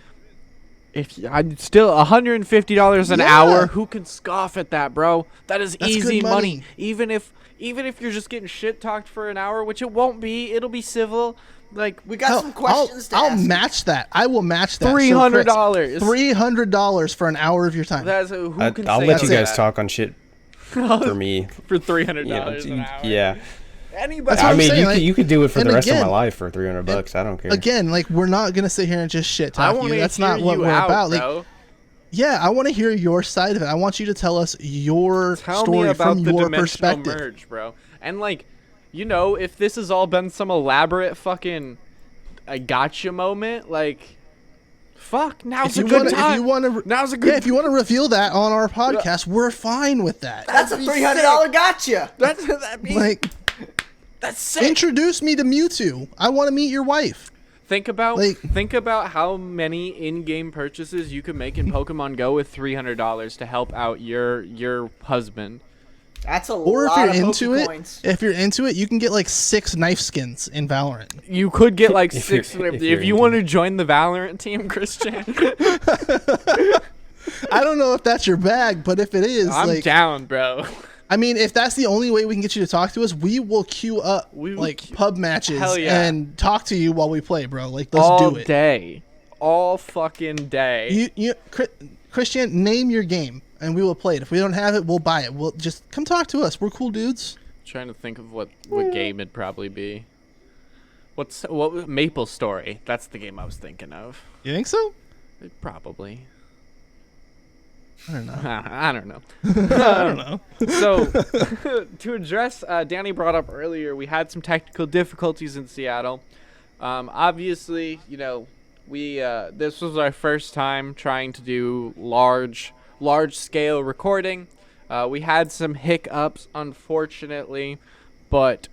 Speaker 2: if I'm still $150 an
Speaker 3: Yeah.
Speaker 2: hour, who can scoff at that, bro? That is
Speaker 3: That's
Speaker 2: easy
Speaker 3: good money.
Speaker 2: Even if you're just getting shit talked for an hour, which it won't be. It'll be civil. Like
Speaker 5: We got some questions to
Speaker 3: I'll
Speaker 5: ask.
Speaker 3: match that. I will match that.
Speaker 2: $300.
Speaker 3: $300 for an hour of your time.
Speaker 2: that's who can
Speaker 6: I'll
Speaker 2: say
Speaker 6: let you
Speaker 2: no to
Speaker 6: guys
Speaker 2: that?
Speaker 6: talk on shit for me.
Speaker 2: for $300
Speaker 6: You know,
Speaker 2: an hour.
Speaker 6: yeah.
Speaker 2: Anybody.
Speaker 3: That's what
Speaker 6: I
Speaker 3: I'm
Speaker 6: mean,
Speaker 3: saying,
Speaker 6: you could do it for
Speaker 3: and
Speaker 6: the rest of
Speaker 3: again-
Speaker 6: my life for $300. I don't care.
Speaker 3: Again, like we're not gonna sit here and just shit
Speaker 2: I
Speaker 3: talk
Speaker 2: want
Speaker 3: you.
Speaker 2: to
Speaker 3: That's
Speaker 2: hear
Speaker 3: not what
Speaker 2: you
Speaker 3: we're
Speaker 2: out,
Speaker 3: about.
Speaker 2: bro.
Speaker 3: Like, yeah, I want to hear your side of it. I want you to tell us your
Speaker 2: Tell
Speaker 3: story
Speaker 2: me about
Speaker 3: from
Speaker 2: the
Speaker 3: your
Speaker 2: dimensional
Speaker 3: perspective.
Speaker 2: merge, bro. And like, if this has all been some elaborate fucking I gotcha moment, like, fuck, now's a good time.
Speaker 3: If you want to,
Speaker 2: Now's a good.
Speaker 3: yeah, if you want to reveal that on our podcast, we're fine with that.
Speaker 5: That's a $300 gotcha.
Speaker 2: that means
Speaker 3: Like,
Speaker 2: that's sick.
Speaker 3: introduce me to Mewtwo. I want to meet your wife.
Speaker 2: Think about
Speaker 3: like-
Speaker 2: how many in-game purchases you could make in Pokemon Go with $300 to help out your husband.
Speaker 5: That's a
Speaker 3: Or if
Speaker 5: lot
Speaker 3: you're
Speaker 5: of
Speaker 3: into it,
Speaker 5: Pokecoins.
Speaker 3: you can get like 6 knife skins in Valorant.
Speaker 2: You could get like
Speaker 6: If you're-
Speaker 2: 6
Speaker 6: if
Speaker 2: if
Speaker 6: you're
Speaker 2: you
Speaker 6: into
Speaker 2: want to
Speaker 6: it.
Speaker 2: join the Valorant team, Christian.
Speaker 3: I don't know if that's your bag, but if it is,
Speaker 2: I'm
Speaker 3: like,
Speaker 2: down, bro.
Speaker 3: I mean, if that's the only way we can get you to talk to us, we will queue up
Speaker 2: We will
Speaker 3: like pub matches
Speaker 2: Hell yeah.
Speaker 3: and talk to you while we play, bro. Like, let's
Speaker 2: All
Speaker 3: do it.
Speaker 2: day. All fucking day.
Speaker 3: Christian, name your game and we will play it. If we don't have it, we'll buy it. We'll just come talk to us. We're cool dudes.
Speaker 2: Trying to think of what game it'd probably be. What was Maple Story? That's the game I was thinking of.
Speaker 3: You think so?
Speaker 2: Probably.
Speaker 3: I don't know.
Speaker 2: I don't know.
Speaker 3: I don't know.
Speaker 2: So, to address, Danny brought up earlier, we had some technical difficulties in Seattle. Obviously, you know, we this was our first time trying to do large scale recording. We had some hiccups, unfortunately, but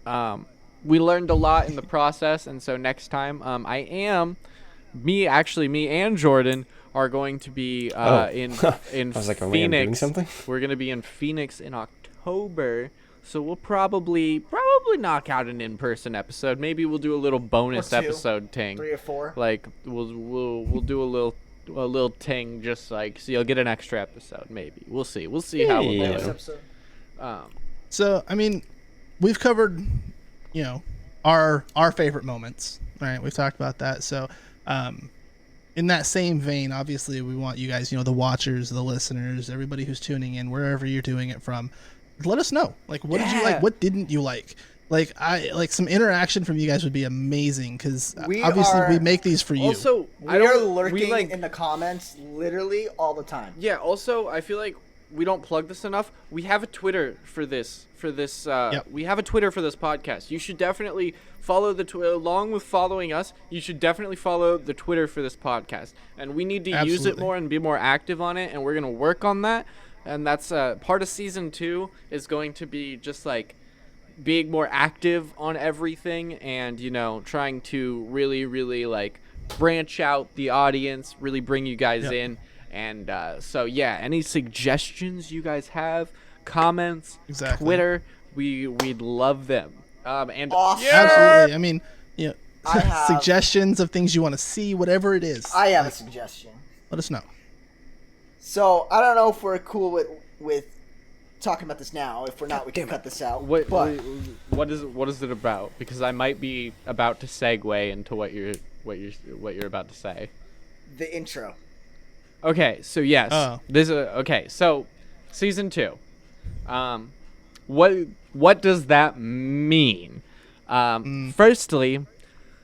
Speaker 2: we learned a lot in the process, and so next time, me and Jordan are going to be in
Speaker 6: I was like, are we doing
Speaker 2: Phoenix.
Speaker 6: something?
Speaker 2: We're gonna be in Phoenix in October, so we'll probably knock out an in-person episode. Maybe we'll do a little bonus
Speaker 5: 2,
Speaker 2: episode ting.
Speaker 5: 3 or 4.
Speaker 2: Like we'll do a little ting, just like, so you'll get an extra episode. Maybe we'll see how we'll
Speaker 6: Yeah.
Speaker 5: Bonus
Speaker 2: do.
Speaker 5: episode.
Speaker 3: So, I mean, we've covered, you know, our favorite moments. All right, we've talked about that. So, in that same vein, obviously, we want you guys, you know, the watchers, the listeners, everybody who's tuning in, wherever you're doing it from, let us know. Like, what did you like? What didn't you like? Like, some interaction from you guys would be amazing, because obviously we make these for you.
Speaker 2: Also,
Speaker 5: We are lurking in the comments literally all the time.
Speaker 2: Yeah. Also, I feel like we don't plug this enough. We have a Twitter for this. We have a Twitter for this podcast. You should definitely follow the Twitter along with following us. You should definitely follow the Twitter for this podcast, and we need to use it
Speaker 3: Absolutely.
Speaker 2: more and be more active on it. And we're gonna work on that. And that's part of season 2 is going to be just like being more active on everything, and you know, trying to really like branch out the audience, really bring you guys in. And so yeah, any suggestions you guys have, comments,
Speaker 3: Exactly.
Speaker 2: Twitter, we'd love them. And
Speaker 5: Awesome.
Speaker 3: Absolutely. I mean, you know,
Speaker 5: I have-
Speaker 3: suggestions of things you want to see, whatever it is.
Speaker 5: I have a suggestion.
Speaker 3: Let us know.
Speaker 5: So I don't know if we're cool with talking about this now. If we're not, we can cut this out.
Speaker 2: what
Speaker 5: But
Speaker 2: is it about? Because I might be about to segue into what you're about to say.
Speaker 5: the intro.
Speaker 2: Okay, so yes,
Speaker 3: Oh.
Speaker 2: So season 2, what does that mean? Firstly,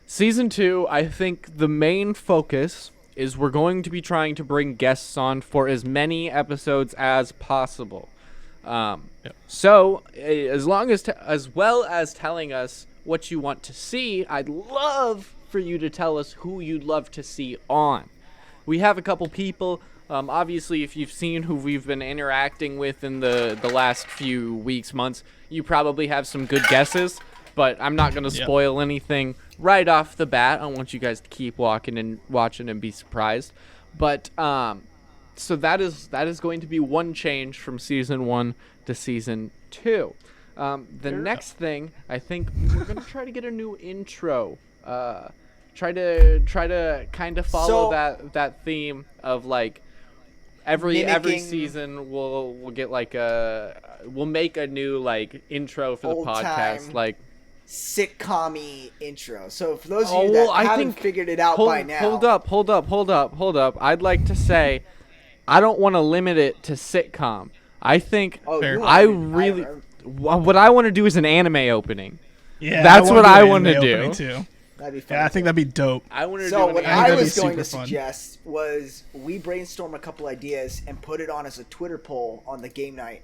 Speaker 2: season 2, I think the main focus is we're going to be trying to bring guests on for as many episodes as possible. So as well as telling us what you want to see, I'd love for you to tell us who you'd love to see on. We have a couple people. Obviously, if you've seen who we've been interacting with in the last few weeks, months, you probably have some good guesses. But I'm not going to spoil anything right off the bat. I want you guys to keep watching and be surprised. But so that is going to be one change from season 1 to season 2. The next thing, I think we're going to try to get a new intro. Try to kind of follow that theme of like every
Speaker 5: Mimicking
Speaker 2: season we'll get like we'll make a new like intro for the
Speaker 5: Old
Speaker 2: podcast,
Speaker 5: time.
Speaker 2: like
Speaker 5: Sitcom-y intro. So for those of you that haven't figured it out by now,
Speaker 2: hold up. I'd like to say I don't want to limit it to sitcom. I think
Speaker 5: Oh,
Speaker 3: Fair.
Speaker 5: you want
Speaker 2: I
Speaker 5: me-
Speaker 2: really what I want to do is an anime opening.
Speaker 3: Yeah,
Speaker 2: That's what I
Speaker 3: want
Speaker 2: wanna
Speaker 3: to
Speaker 2: do.
Speaker 3: Too.
Speaker 5: That'd be fun.
Speaker 3: Yeah, I think that'd be dope.
Speaker 2: I want to
Speaker 5: So
Speaker 2: do
Speaker 5: what
Speaker 2: an
Speaker 3: I
Speaker 5: I
Speaker 3: think
Speaker 2: anime.
Speaker 3: that'd be
Speaker 5: was going to
Speaker 3: super fun.
Speaker 5: suggest was we brainstorm a couple ideas and put it on as a Twitter poll on the GameNight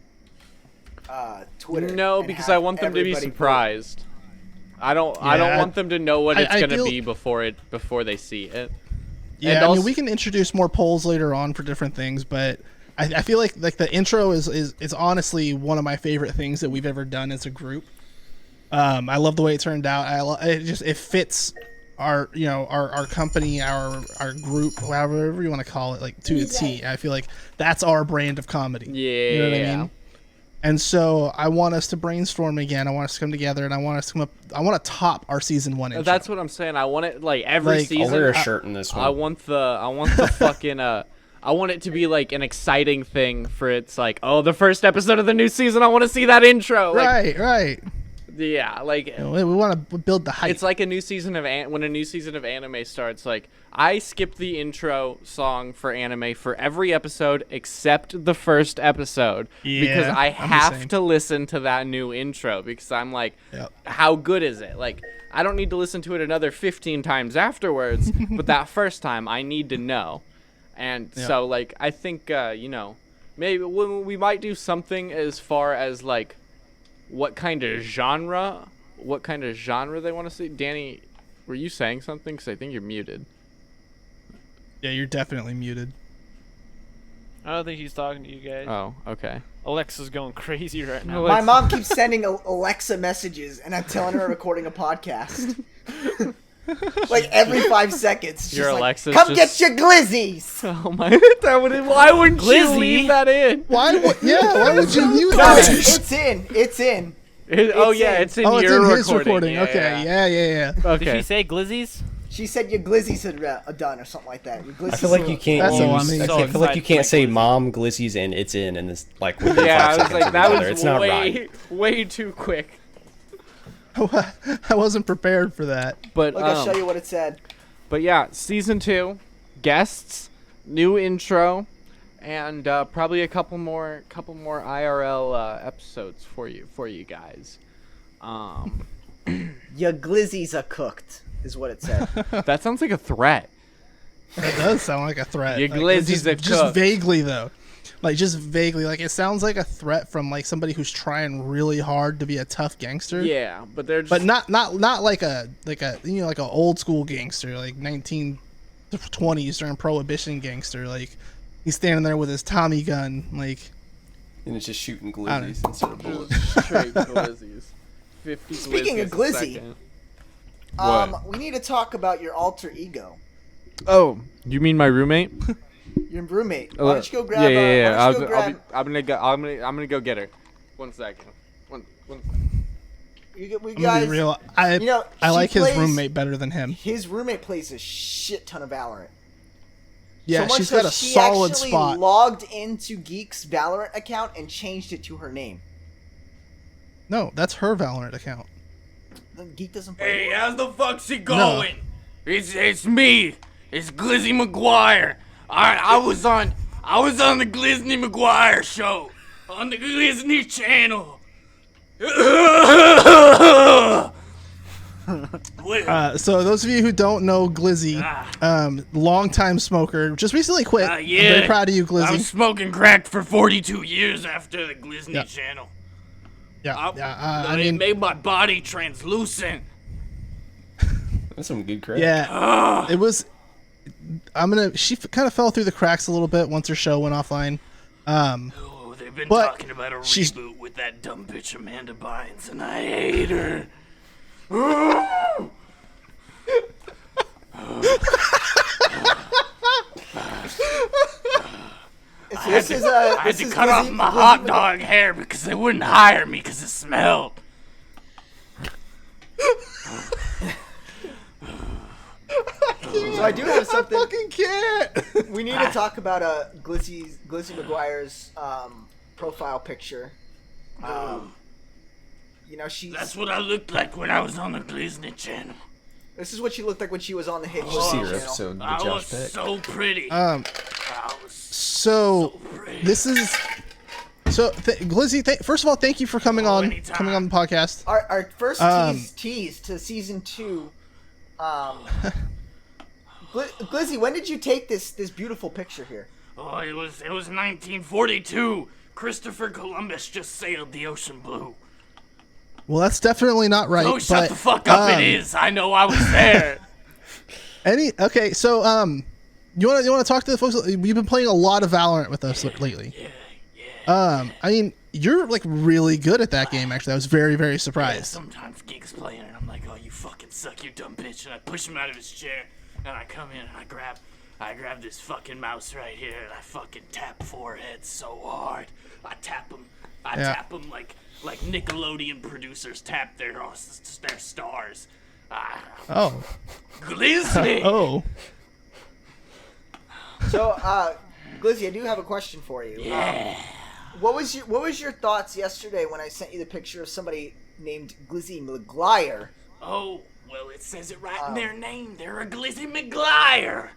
Speaker 5: Twitter.
Speaker 2: No,
Speaker 5: and
Speaker 2: because
Speaker 5: have
Speaker 2: I want them to be
Speaker 5: everybody vote.
Speaker 2: surprised. I don't
Speaker 3: Yeah,
Speaker 2: want them to know what
Speaker 3: I-
Speaker 2: it's
Speaker 3: I
Speaker 2: gonna
Speaker 3: feel-
Speaker 2: be before they see it.
Speaker 3: Yeah,
Speaker 2: And
Speaker 3: I mean,
Speaker 2: also-
Speaker 3: we can introduce more polls later on for different things, but I feel like the intro is honestly one of my favorite things that we've ever done as a group. I love the way it turned out. It fits our our company, our group, however you want to call it, like to a T. I feel like that's our brand of comedy.
Speaker 2: Yeah.
Speaker 3: You know what I mean? And so I want us to brainstorm again. I want us to come together, and I want us to come up. I want to top our season 1 intro.
Speaker 2: That's what I'm saying. I want it like every
Speaker 3: Like,
Speaker 2: season.
Speaker 6: I'll wear a shirt in this one.
Speaker 2: I want the fucking I want it to be like an exciting thing for it's like, oh, the first episode of the new season. I want to see that intro. Like,
Speaker 3: right.
Speaker 2: yeah, like
Speaker 3: We want to build the hype.
Speaker 2: it's like a new season of when a new season of anime starts. Like I skip the intro song for anime for every episode except the first episode because
Speaker 3: Yeah,
Speaker 2: I
Speaker 3: I'm the
Speaker 2: have
Speaker 3: same.
Speaker 2: to listen to that new intro because I'm like,
Speaker 3: Yep.
Speaker 2: how good is it? Like I don't need to listen to it another 15 times afterwards, but that first time I need to know. And
Speaker 3: Yeah.
Speaker 2: so like I think maybe we might do something as far as like what kind of genre they want to see. Danny, were you saying something? Because I think you're muted.
Speaker 3: Yeah, you're definitely muted.
Speaker 4: I don't think he's talking to you guys.
Speaker 2: Oh, okay.
Speaker 4: Alexa's going crazy right now.
Speaker 5: My mom keeps sending Alexa messages, and I'm telling her I'm recording a podcast. Like every 5 seconds. She's
Speaker 2: Your
Speaker 5: like,
Speaker 2: Alexa's
Speaker 5: come
Speaker 2: just-
Speaker 5: get your glizzies.
Speaker 2: Oh my! Why wouldn't you
Speaker 4: Glizzy?
Speaker 2: leave that in?
Speaker 3: Why would you mute
Speaker 5: No,
Speaker 3: that?
Speaker 5: it's in. It's in.
Speaker 2: It's in
Speaker 3: Oh, it's
Speaker 2: your
Speaker 3: in his
Speaker 2: recording.
Speaker 3: recording. Okay, yeah.
Speaker 4: Did
Speaker 2: Okay.
Speaker 4: she say glizzies?
Speaker 5: She said your glizzies are done or something like that. Your glizzies
Speaker 6: I feel like you can't
Speaker 3: That's all I
Speaker 6: use.
Speaker 3: mean.
Speaker 6: I
Speaker 4: So
Speaker 6: feel like you
Speaker 4: excited
Speaker 6: can't
Speaker 4: for
Speaker 6: say
Speaker 4: Glizzy.
Speaker 6: "mom glizzies" and it's in, and this like within
Speaker 2: Yeah,
Speaker 6: 5
Speaker 2: I was
Speaker 6: seconds
Speaker 2: like,
Speaker 6: of
Speaker 2: that
Speaker 6: each
Speaker 2: was
Speaker 6: other. It's not right.
Speaker 2: way too quick.
Speaker 3: I wasn't prepared for that.
Speaker 2: But
Speaker 5: Look, I'll show you what it said.
Speaker 2: But yeah, season 2, guests, new intro, and probably a couple more IRL episodes for you guys.
Speaker 5: Your glizzies are cooked, is what it said.
Speaker 2: That sounds like a threat.
Speaker 3: That does sound like a threat.
Speaker 2: Your
Speaker 3: Like,
Speaker 2: glizzies are
Speaker 3: just
Speaker 2: cooked.
Speaker 3: vaguely though. Like just vaguely, like it sounds like a threat from like somebody who's trying really hard to be a tough gangster.
Speaker 2: Yeah, but they're just
Speaker 3: But not like a like an old school gangster, like 1920s during Prohibition gangster. Like he's standing there with his Tommy gun, like
Speaker 6: And it's just shooting
Speaker 3: I don't
Speaker 6: glizzies instead of bullets.
Speaker 2: straight glizzies. 50
Speaker 5: Speaking of
Speaker 2: glizzies a
Speaker 5: glizzy,
Speaker 2: second.
Speaker 5: We need to talk about your alter ego,
Speaker 2: Oh, you mean my roommate?
Speaker 5: your roommate. Why don't you go grab?
Speaker 2: Yeah.
Speaker 5: Why don't you go grab?
Speaker 2: I'm gonna go get her. 1 second. One.
Speaker 5: We
Speaker 3: I'm gonna
Speaker 5: guys,
Speaker 3: be real.
Speaker 5: you know,
Speaker 3: I
Speaker 5: she
Speaker 3: like his
Speaker 5: plays-
Speaker 3: roommate better than him.
Speaker 5: His roommate plays a shit ton of Valorant.
Speaker 3: Yeah,
Speaker 5: so much
Speaker 3: she's
Speaker 5: so
Speaker 3: got a
Speaker 5: she
Speaker 3: solid
Speaker 5: actually
Speaker 3: spot.
Speaker 5: logged into Geek's Valorant account and changed it to her name.
Speaker 3: No, that's her Valorant account.
Speaker 5: The Geek doesn't play.
Speaker 7: Hey, how's the fuck's it going? It's me. It's Glizzy McGuire. I was on the Glizzy McGuire show on the Glizzy channel.
Speaker 3: So those of you who don't know Glizzy, longtime smoker, just recently quit. I'm very proud of you,
Speaker 7: I was
Speaker 3: Glizzy.
Speaker 7: smoking crack for 42 years after the Glizzy
Speaker 3: Yeah.
Speaker 7: channel.
Speaker 3: I
Speaker 7: It
Speaker 3: mean,
Speaker 7: made my body translucent.
Speaker 6: That's some good crap.
Speaker 3: yeah, it was. She kind of fell through the cracks a little bit once her show went offline.
Speaker 7: Oh, they've been
Speaker 3: But
Speaker 7: talking about a
Speaker 3: she's-
Speaker 7: reboot with that dumb bitch Amanda Bynes, and I hate her.
Speaker 5: This is
Speaker 7: I had
Speaker 5: this
Speaker 7: to
Speaker 5: is
Speaker 7: cut off
Speaker 5: Glizzy-
Speaker 7: my
Speaker 5: Glizzy
Speaker 7: hot
Speaker 5: Mc-
Speaker 7: dog hair because they wouldn't hire me because it smelled.
Speaker 5: So I do have something.
Speaker 3: fucking can't.
Speaker 5: We need to talk about Glizzy McGuire's profile picture. You know,
Speaker 7: That's what I looked like when I was on the Glizzy channel.
Speaker 5: This is what she looked like when she was on the Hit
Speaker 6: Did you see
Speaker 5: channel.
Speaker 6: your episode with
Speaker 7: I was
Speaker 6: Josh Peck?
Speaker 7: so pretty.
Speaker 3: Um,
Speaker 7: I was
Speaker 3: so
Speaker 7: pretty.
Speaker 3: this is. So Glizzy, first of all, thank you for coming on
Speaker 7: anytime.
Speaker 3: the podcast.
Speaker 5: Our first tease to season 2. Glizzy, when did you take this beautiful picture here?
Speaker 7: Oh, it was 1942. Christopher Columbus just sailed the ocean blue.
Speaker 3: Well, that's definitely not right.
Speaker 7: Oh, shut
Speaker 3: but,
Speaker 7: the fuck up! It is. I know I was there.
Speaker 3: Okay, so you want to talk to the folks? You've been playing a lot of Valorant with us lately. I mean, you're like really good at that game. Actually, I was very, very surprised.
Speaker 7: Sometimes Geek's playing and I'm like, oh, you fucking suck, you dumb bitch. And I push him out of his chair and I come in and I grab I grab this fucking mouse right here and I fucking tap foreheads so hard. I tap them like Nickelodeon producers tap their stars.
Speaker 3: Oh.
Speaker 7: Glizzy!
Speaker 3: Oh.
Speaker 5: So, Glizzy, I do have a question for you.
Speaker 7: Yeah.
Speaker 5: What was your thoughts yesterday when I sent you the picture of somebody named Glizzy McGuire?
Speaker 7: Oh, well, it says it right in their name. They're a Glizzy McGuire.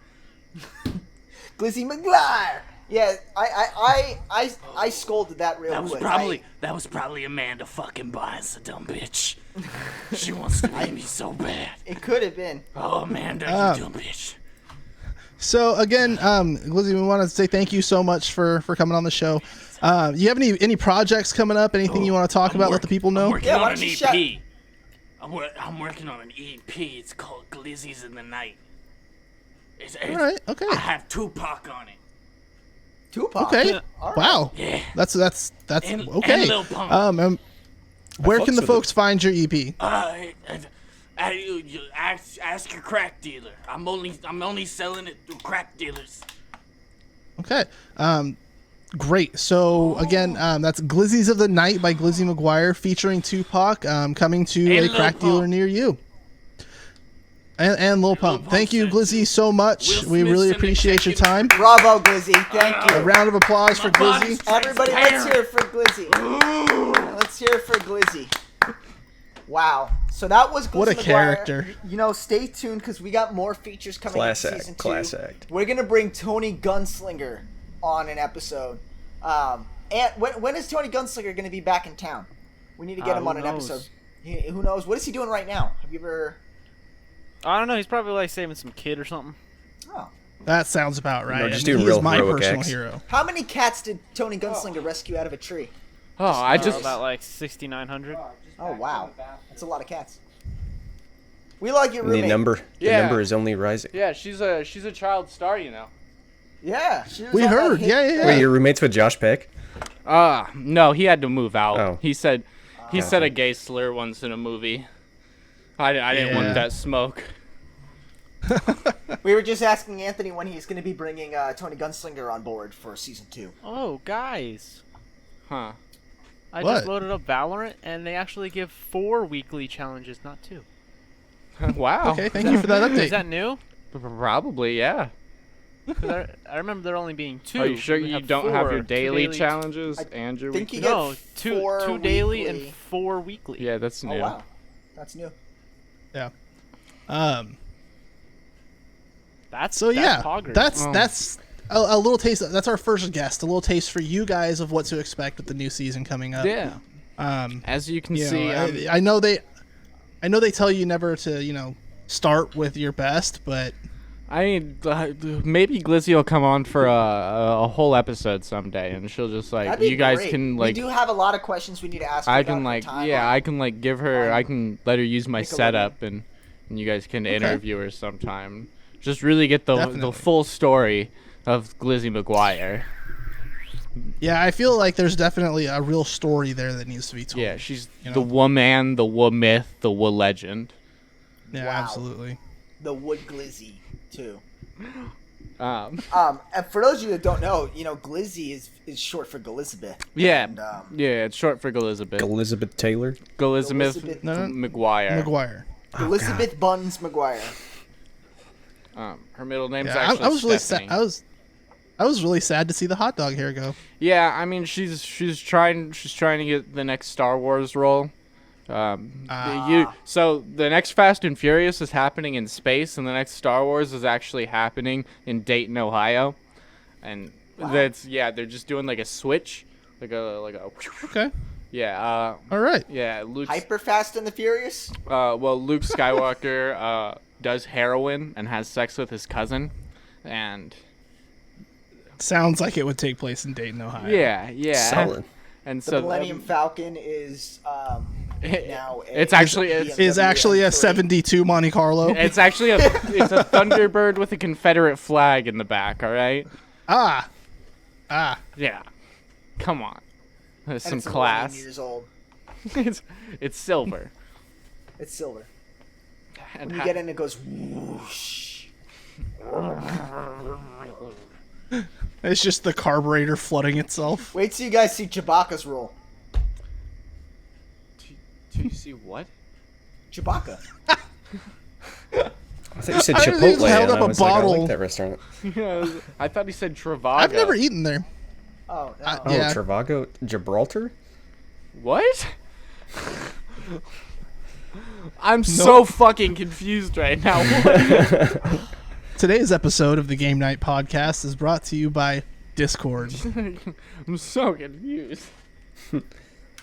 Speaker 5: Glizzy McGuire. Yeah, I scolded that real quick.
Speaker 7: That was probably Amanda fucking Bynes, the dumb bitch. She wants to be me so bad.
Speaker 5: It could have been.
Speaker 7: Oh, Amanda, you dumb bitch.
Speaker 3: So again, Glizzy, we want to say thank you so much for coming on the show. You have any projects coming up? Anything you want to talk about? Let the people know.
Speaker 7: I'm working
Speaker 5: Yeah, why
Speaker 7: on an
Speaker 5: don't you
Speaker 7: EP. I'm working on an EP. It's called Glizzy's in the Night.
Speaker 3: All right. Okay.
Speaker 7: I have Tupac on it.
Speaker 5: Tupac.
Speaker 3: Okay.
Speaker 5: All right.
Speaker 3: Wow.
Speaker 7: Yeah.
Speaker 3: That's
Speaker 7: And
Speaker 3: okay.
Speaker 7: Lil Pump.
Speaker 3: Where
Speaker 6: fucks
Speaker 3: can the
Speaker 6: with
Speaker 3: folks find your E EP?
Speaker 7: Ask your crack dealer. I'm only selling it to crack dealers.
Speaker 3: Okay. Great. So again, that's Glizzies of the Night by Glizzy McGuire featuring Tupac, coming to
Speaker 7: And
Speaker 3: a
Speaker 7: Lil
Speaker 3: crack dealer
Speaker 7: Pump.
Speaker 3: near you. And Lil Pump.
Speaker 7: Pump
Speaker 3: Thank you,
Speaker 7: said
Speaker 3: Glizzy, so much.
Speaker 7: Will
Speaker 3: We
Speaker 7: Smith
Speaker 3: really
Speaker 7: said
Speaker 3: appreciate your
Speaker 7: taking-
Speaker 3: time.
Speaker 5: Bravo, Glizzy. Thank
Speaker 3: A
Speaker 5: you.
Speaker 3: round of applause for
Speaker 7: My body's
Speaker 3: Glizzy.
Speaker 5: Everybody, let's
Speaker 7: transparent.
Speaker 5: hear it for Glizzy. Let's hear it for Glizzy. Wow. So that was Glizzy
Speaker 3: What a
Speaker 5: McGuire.
Speaker 3: character.
Speaker 5: You know, stay tuned because we got more features coming
Speaker 6: Class
Speaker 5: in
Speaker 6: act,
Speaker 5: season 2.
Speaker 6: class act.
Speaker 5: We're gonna bring Tony Gunslinger on an episode. And when is Tony Gunslinger gonna be back in town? We need to get him
Speaker 4: Who
Speaker 5: on an
Speaker 4: knows?
Speaker 5: episode. Who knows? What is he doing right now? Have you ever?
Speaker 4: I don't know. He's probably like saving some kid or something.
Speaker 5: Oh.
Speaker 3: That sounds about right.
Speaker 6: just
Speaker 3: I mean,
Speaker 6: do
Speaker 3: he is
Speaker 6: real
Speaker 3: my
Speaker 6: heroic
Speaker 3: personal
Speaker 6: acts.
Speaker 3: hero.
Speaker 5: How many cats did Tony Gunslinger rescue out of a tree?
Speaker 2: Oh, I just
Speaker 4: About like 6,900.
Speaker 5: Oh wow, that's a lot of cats. We like your
Speaker 6: The
Speaker 5: roommate.
Speaker 6: number is only rising.
Speaker 2: yeah, she's a child star, you know.
Speaker 5: Yeah, she was
Speaker 3: We
Speaker 5: on that
Speaker 3: heard.
Speaker 5: hit-
Speaker 3: Yeah.
Speaker 6: Wait, your roommate's with Josh Peck?
Speaker 2: No, he had to move out.
Speaker 6: Oh.
Speaker 2: He said a gay slur once in a movie. I didn't
Speaker 3: Yeah.
Speaker 2: want that smoke.
Speaker 5: We were just asking Anthony when he's going to be bringing Tony Gunslinger on board for season 2.
Speaker 4: Oh, guys.
Speaker 2: Huh.
Speaker 4: I
Speaker 3: What?
Speaker 4: just loaded up Valorant, and they actually give 4 weekly challenges, not 2.
Speaker 2: Wow.
Speaker 3: Okay, thank you for that update.
Speaker 4: Is that new?
Speaker 2: Probably, yeah.
Speaker 4: 'Cause I remember there only being 2.
Speaker 2: Are you sure
Speaker 4: We
Speaker 2: you
Speaker 4: have
Speaker 2: don't have
Speaker 4: 4,
Speaker 2: your
Speaker 4: 2
Speaker 2: daily
Speaker 4: daily-
Speaker 2: challenges
Speaker 5: I
Speaker 2: and your
Speaker 5: think
Speaker 2: weekly?
Speaker 5: you get
Speaker 4: No, two
Speaker 5: 4
Speaker 4: daily
Speaker 5: weekly.
Speaker 4: and 4 weekly.
Speaker 2: Yeah, that's new.
Speaker 5: Oh wow, that's new.
Speaker 3: Yeah.
Speaker 4: That's
Speaker 3: So yeah,
Speaker 4: poggers.
Speaker 3: that's a little taste. That's our first guest. A little taste for you guys of what to expect with the new season coming up.
Speaker 2: Yeah. As you can
Speaker 3: You
Speaker 2: see,
Speaker 3: know, I know they tell you never to start with your best, but
Speaker 2: I mean, maybe Glizzy will come on for a whole episode someday, and she'll just
Speaker 5: That'd be
Speaker 2: you guys
Speaker 5: great.
Speaker 2: can
Speaker 5: We do have a lot of questions we need to ask. her
Speaker 2: I
Speaker 5: about
Speaker 2: can
Speaker 5: her time
Speaker 2: yeah,
Speaker 5: on-
Speaker 2: I can give her, I can let her use my
Speaker 5: Nickelodeon.
Speaker 2: setup, and you guys can interview her sometime. Just really get the
Speaker 3: Definitely.
Speaker 2: full story of Glizzy McGuire.
Speaker 3: yeah, I feel like there's definitely a real story there that needs to be told.
Speaker 2: Yeah, she's
Speaker 3: You
Speaker 2: the
Speaker 3: know?
Speaker 2: woman, the myth, the legend.
Speaker 3: Yeah,
Speaker 5: Wow.
Speaker 3: absolutely.
Speaker 5: the Wood Glizzy too.
Speaker 2: Um,
Speaker 5: And for those of you that don't know, Glizzy is short for Elizabeth.
Speaker 2: yeah,
Speaker 5: And,
Speaker 2: yeah, it's short for Elizabeth.
Speaker 6: Elizabeth Taylor?
Speaker 2: Elizabeth
Speaker 5: Elizabeth
Speaker 2: McGuire.
Speaker 3: McGuire.
Speaker 5: Elizabeth Buns McGuire.
Speaker 2: Her middle name's
Speaker 3: Yeah,
Speaker 2: actually
Speaker 3: I was really sad.
Speaker 2: Stephanie.
Speaker 3: I was really sad to see the hot dog hair go.
Speaker 2: Yeah, I mean she's trying to get the next Star Wars role. So the next Fast and Furious is happening in space, and the next Star Wars is actually happening in Dayton, Ohio, and they're just doing like a switch, like a
Speaker 3: Okay.
Speaker 2: yeah
Speaker 3: All right.
Speaker 2: yeah Luke
Speaker 5: Hyper Fast and the Furious.
Speaker 2: Luke Skywalker does heroin and has sex with his cousin, and
Speaker 3: Sounds like it would take place in Dayton, Ohio.
Speaker 2: yeah
Speaker 6: Solid.
Speaker 2: and
Speaker 5: The
Speaker 2: so
Speaker 5: Millennium Falcon is now
Speaker 2: It's actually- it's-
Speaker 3: Is actually a
Speaker 5: BMW M3.
Speaker 3: 72 Monte Carlo.
Speaker 2: it's actually it's a Thunderbird with a Confederate flag in the back. All right.
Speaker 3: Ah.
Speaker 2: Yeah. Come on. There's
Speaker 5: And
Speaker 2: some
Speaker 5: it's 11
Speaker 2: class.
Speaker 5: years old.
Speaker 2: it's silver.
Speaker 5: It's silver.
Speaker 2: And
Speaker 5: When you get in, it goes whoosh.
Speaker 3: It's just the carburetor flooding itself.
Speaker 5: Wait till you guys see Chewbacca's roll.
Speaker 2: Do you see what?
Speaker 5: Chewbacca.
Speaker 6: I thought you said
Speaker 3: I think
Speaker 6: Chipotle,
Speaker 3: he held
Speaker 6: and
Speaker 3: up
Speaker 6: I
Speaker 3: a
Speaker 6: was like, I
Speaker 3: bottle.
Speaker 6: like that restaurant.
Speaker 2: Yeah, I thought he said Travago.
Speaker 3: I've never eaten there.
Speaker 5: Oh, no.
Speaker 6: Oh,
Speaker 3: Yeah.
Speaker 6: Travago, Gibraltar?
Speaker 2: What? I'm so fucking confused right now. What?
Speaker 3: Today's episode of the Game Night Podcast is brought to you by Discord.
Speaker 2: I'm so confused.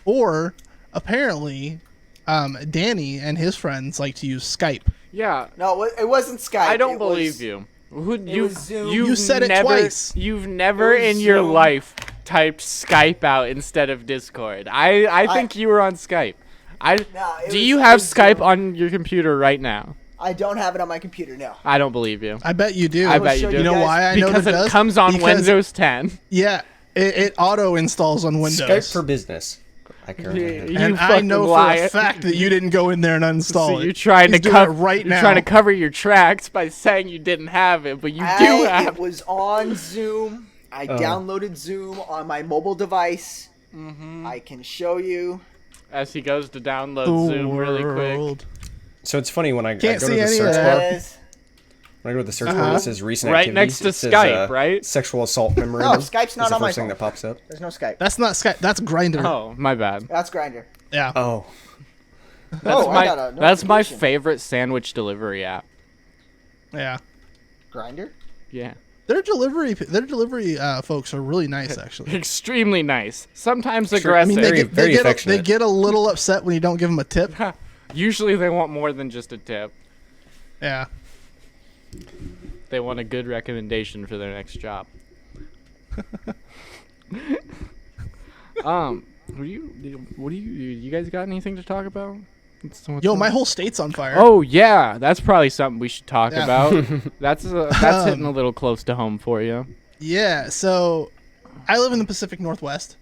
Speaker 3: Or, apparently, Danny and his friends like to use Skype.
Speaker 2: Yeah,
Speaker 5: No, it wasn't Skype.
Speaker 2: I don't
Speaker 5: It
Speaker 2: believe
Speaker 5: was-
Speaker 2: you.
Speaker 5: was Zoom.
Speaker 3: You said it
Speaker 2: never,
Speaker 3: twice.
Speaker 2: You've never
Speaker 5: It was
Speaker 2: in your
Speaker 5: Zoom.
Speaker 2: life typed Skype out instead of Discord. I think you were on Skype.
Speaker 5: No, it
Speaker 2: Do
Speaker 5: was-
Speaker 2: you
Speaker 5: it
Speaker 2: have
Speaker 5: was
Speaker 2: Skype
Speaker 5: Zoom.
Speaker 2: on your computer right now?
Speaker 5: I don't have it on my computer, no.
Speaker 2: I don't believe you.
Speaker 3: I bet you do.
Speaker 2: I
Speaker 5: will
Speaker 2: bet
Speaker 5: show
Speaker 2: you do.
Speaker 3: You know
Speaker 5: guys-
Speaker 3: why I know
Speaker 2: Because
Speaker 3: it
Speaker 2: it
Speaker 3: does?
Speaker 2: comes on
Speaker 3: Because-
Speaker 2: Windows 10.
Speaker 3: Yeah, it auto installs on Windows.
Speaker 6: Skype for Business. I currently have it.
Speaker 2: You
Speaker 3: and I
Speaker 2: fucking
Speaker 3: know for
Speaker 2: liar.
Speaker 3: a fact that you didn't go in there and uninstall
Speaker 2: So
Speaker 3: it.
Speaker 2: you're trying
Speaker 3: He's
Speaker 2: to
Speaker 3: doing it
Speaker 2: cover
Speaker 3: right
Speaker 2: you're
Speaker 3: now.
Speaker 2: trying to cover your tracks by saying you didn't have it, but you do
Speaker 5: It
Speaker 2: have.
Speaker 5: was on Zoom. I downloaded Zoom on my mobile device. I can show you.
Speaker 2: As he goes to download
Speaker 3: The
Speaker 2: Zoom really quick.
Speaker 3: world.
Speaker 6: So it's funny when I go
Speaker 3: Can't
Speaker 6: to
Speaker 3: see
Speaker 6: the
Speaker 3: any of
Speaker 6: search
Speaker 3: that.
Speaker 6: bar.
Speaker 5: Yes.
Speaker 6: When I go to the search bar, it says recent
Speaker 2: Right
Speaker 6: activities.
Speaker 2: next to
Speaker 6: it says,
Speaker 2: Skype, right?
Speaker 6: Sexual assault
Speaker 5: No,
Speaker 6: memorandum.
Speaker 5: Skype's not
Speaker 6: is the
Speaker 5: on my
Speaker 6: first thing
Speaker 5: phone.
Speaker 6: that pops up.
Speaker 5: There's no Skype.
Speaker 3: That's not Skype. That's Grinder.
Speaker 2: Oh, my bad.
Speaker 5: That's Grinder.
Speaker 3: Yeah.
Speaker 6: Oh,
Speaker 2: That's
Speaker 5: I got a
Speaker 2: that's my
Speaker 5: notification.
Speaker 2: favorite sandwich delivery app.
Speaker 3: Yeah.
Speaker 5: Grinder?
Speaker 2: Yeah.
Speaker 3: Their delivery folks are really nice, actually.
Speaker 2: Extremely nice. Sometimes
Speaker 3: I
Speaker 2: aggressive.
Speaker 3: mean,
Speaker 6: Very- very
Speaker 3: they
Speaker 6: affectionate.
Speaker 3: get a little upset when you don't give them a tip.
Speaker 2: Usually they want more than just a tip.
Speaker 3: Yeah.
Speaker 2: They want a good recommendation for their next job. What do you guys got anything to talk about?
Speaker 3: Yo, my whole state's on fire.
Speaker 2: Oh yeah, that's probably something we should talk
Speaker 3: Yeah.
Speaker 2: about. That's hitting a little close to home for you.
Speaker 3: Yeah, so I live in the Pacific Northwest.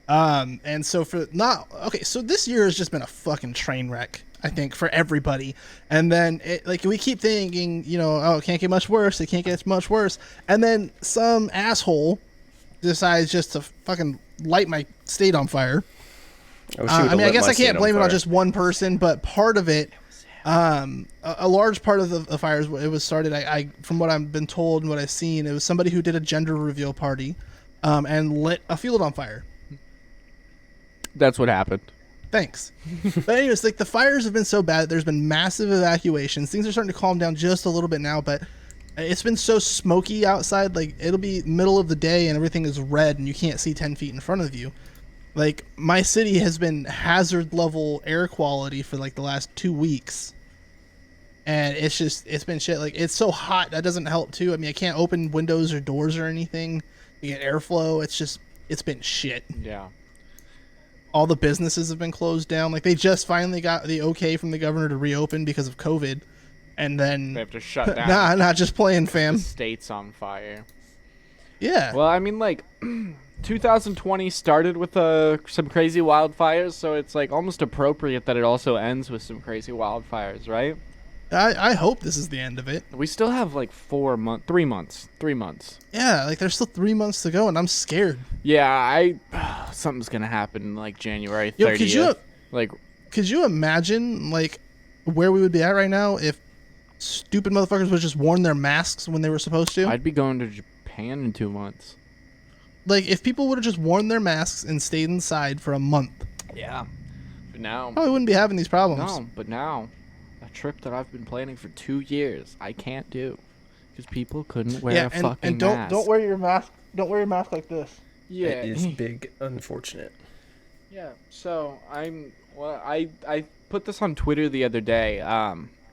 Speaker 3: And so so this year has just been a fucking train wreck, I think, for everybody. And then we keep thinking, oh, it can't get much worse. It can't get much worse. And then some asshole decides just to fucking light my state on fire. I guess I can't blame it on just one person, but part of it, a large part of the fires, it was started, I from what I've been told and what I've seen, it was somebody who did a gender reveal party and lit a field on fire.
Speaker 2: That's what happened.
Speaker 3: Thanks. But anyways, the fires have been so bad, there's been massive evacuations. Things are starting to calm down just a little bit now, but it's been so smoky outside, it'll be middle of the day and everything is red and you can't see 10 feet in front of you. My city has been hazard level air quality for the last 2 weeks. And it's been shit. It's so hot, that doesn't help too. I mean, I can't open windows or doors or anything to get airflow. It's been shit.
Speaker 2: Yeah.
Speaker 3: All the businesses have been closed down. They just finally got the okay from the governor to reopen because of COVID. And then
Speaker 2: They have to shut down.
Speaker 3: not just playing,
Speaker 2: The
Speaker 3: fam.
Speaker 2: state's on fire.
Speaker 3: Yeah.
Speaker 2: Well, I mean, 2020 started with some crazy wildfires, so it's almost appropriate that it also ends with some crazy wildfires, right?
Speaker 3: I hope this is the end of it.
Speaker 2: We still have 3 months. 3 months.
Speaker 3: Yeah, there's still 3 months to go, and I'm scared.
Speaker 2: Yeah, something's gonna happen January 30th.
Speaker 3: Yo, could you imagine where we would be at right now if stupid motherfuckers would just worn their masks when they were supposed to?
Speaker 2: I'd be going to Japan in 2 months.
Speaker 3: If people would have just worn their masks and stayed inside for a month,
Speaker 2: Yeah. But now,
Speaker 3: probably wouldn't be having these problems.
Speaker 2: no, but now, a trip that I've been planning for 2 years, I can't do. Because people couldn't wear a fucking
Speaker 3: and
Speaker 2: mask.
Speaker 3: don't wear your mask. Don't wear your mask like this.
Speaker 2: Yeah.
Speaker 6: it is big unfortunate.
Speaker 2: Yeah, so I put this on Twitter the other day.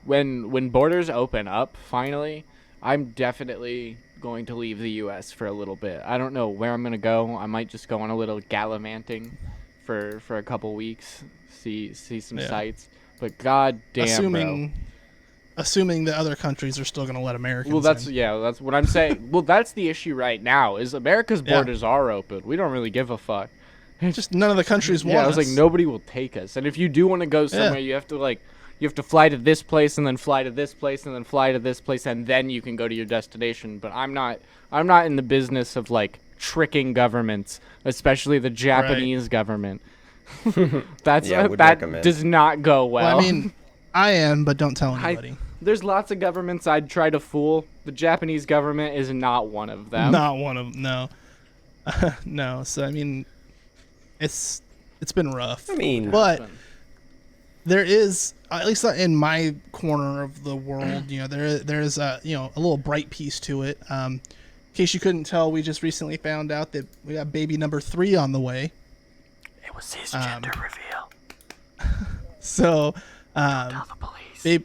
Speaker 2: When borders open up finally, I'm definitely going to leave the U.S. for a little bit. I don't know where I'm gonna go. I might just go on a little gallivanting for a couple weeks, see some
Speaker 3: Yeah.
Speaker 2: sights. But god damn, bro.
Speaker 3: Assuming that other countries are still going to let Americans
Speaker 2: Well, that's
Speaker 3: in.
Speaker 2: that's what I'm saying. Well, that's the issue right now. Is America's
Speaker 3: Yeah.
Speaker 2: borders are open. We don't really give a fuck.
Speaker 3: Just none of the countries want
Speaker 2: Yeah, I was
Speaker 3: us.
Speaker 2: nobody will take us. And if you do want to go somewhere, you have to you have to fly to this place and then fly to this place and then fly to this place and then you can go to your destination. But I'm not in the business of like tricking governments, especially the Japanese government. That's
Speaker 6: Yeah, would
Speaker 2: that
Speaker 6: recommend.
Speaker 2: does not go well.
Speaker 3: Well, I mean, I am, but don't tell anybody.
Speaker 2: There's lots of governments I'd try to fool. The Japanese government is not one of them.
Speaker 3: Not one of them. No. No. So I mean, it's been rough.
Speaker 6: I mean,
Speaker 3: But there is, at least in my corner of the world, there is a little bright piece to it. In case you couldn't tell, we just recently found out that we got baby number 3 on the way.
Speaker 2: It was his gender reveal.
Speaker 3: So,
Speaker 2: Tell the police.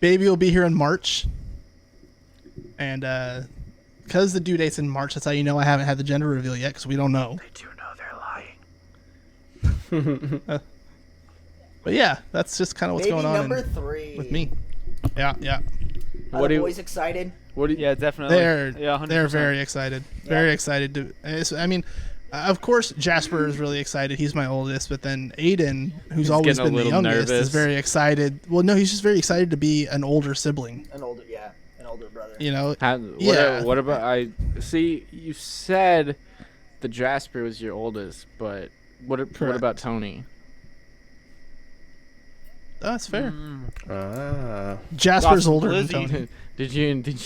Speaker 3: baby will be here in March, and because the due date's in March, that's how you know I haven't had the gender reveal yet, because we don't know.
Speaker 2: They do know they're lying.
Speaker 3: But yeah, that's just kind of what's
Speaker 5: Baby
Speaker 3: going on
Speaker 5: number 3
Speaker 3: with me. Yeah.
Speaker 5: Are
Speaker 2: What
Speaker 5: the
Speaker 2: do you-
Speaker 5: boys excited?
Speaker 2: What do you,
Speaker 4: Yeah, definitely.
Speaker 3: They're
Speaker 4: 100%.
Speaker 3: very excited. Very excited to. I mean, of course, Jasper is really excited. He's my oldest, but then Aiden, who's always
Speaker 2: getting a
Speaker 3: been the
Speaker 2: little
Speaker 3: youngest,
Speaker 2: nervous.
Speaker 3: is very excited. Well, no, he's just very excited to be an older sibling.
Speaker 5: An older brother.
Speaker 3: Yeah.
Speaker 2: What about I see? You said the Jasper was your oldest, but what
Speaker 3: Correct.
Speaker 2: about Tony?
Speaker 3: That's fair.
Speaker 6: ah.
Speaker 3: Jasper's
Speaker 4: Awesome.
Speaker 3: older than
Speaker 4: Lizzie.
Speaker 3: Tony.
Speaker 2: Did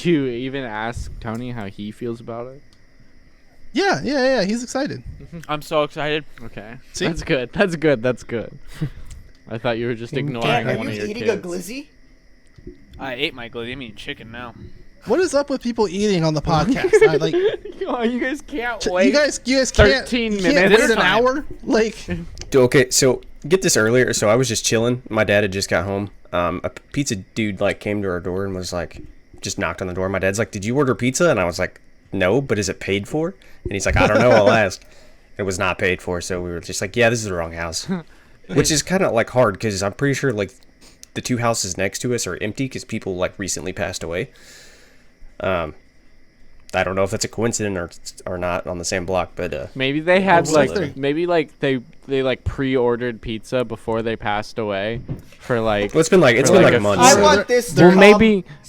Speaker 2: you even ask Tony how he feels about it?
Speaker 3: Yeah. He's excited.
Speaker 4: I'm so excited.
Speaker 2: Okay,
Speaker 3: See?
Speaker 2: that's good. That's good. I thought you were just ignoring
Speaker 5: Dad, are
Speaker 2: one
Speaker 5: you
Speaker 2: of your
Speaker 5: eating
Speaker 2: kids.
Speaker 5: a glizzy?
Speaker 4: I ate my glizzy. I'm eating chicken now.
Speaker 3: What is up with people eating on the podcast?
Speaker 2: Oh, you guys can't
Speaker 3: You
Speaker 2: wait.
Speaker 3: guys can't.
Speaker 2: 13
Speaker 3: you can't
Speaker 2: minutes.
Speaker 3: wait an
Speaker 4: Time.
Speaker 3: hour.
Speaker 6: Okay, so get this earlier. So I was just chilling. My dad had just got home. A pizza dude came to our door and was just knocked on the door. My dad's like, "Did you order pizza?" And I was like, "No, but is it paid for?" And he's like, "I don't know. I'll ask." It was not paid for, so we were just like, "Yeah, this is the wrong house," which is kind of hard because I'm pretty sure the 2 houses next to us are empty because people recently passed away. I don't know if that's a coincidence or not on the same block, but
Speaker 2: Maybe they had
Speaker 3: Well, it's
Speaker 2: they pre-ordered pizza before they passed away for like.
Speaker 6: well, it's been like
Speaker 2: a
Speaker 6: months.
Speaker 5: I
Speaker 3: So
Speaker 5: want this to
Speaker 2: Well,
Speaker 5: come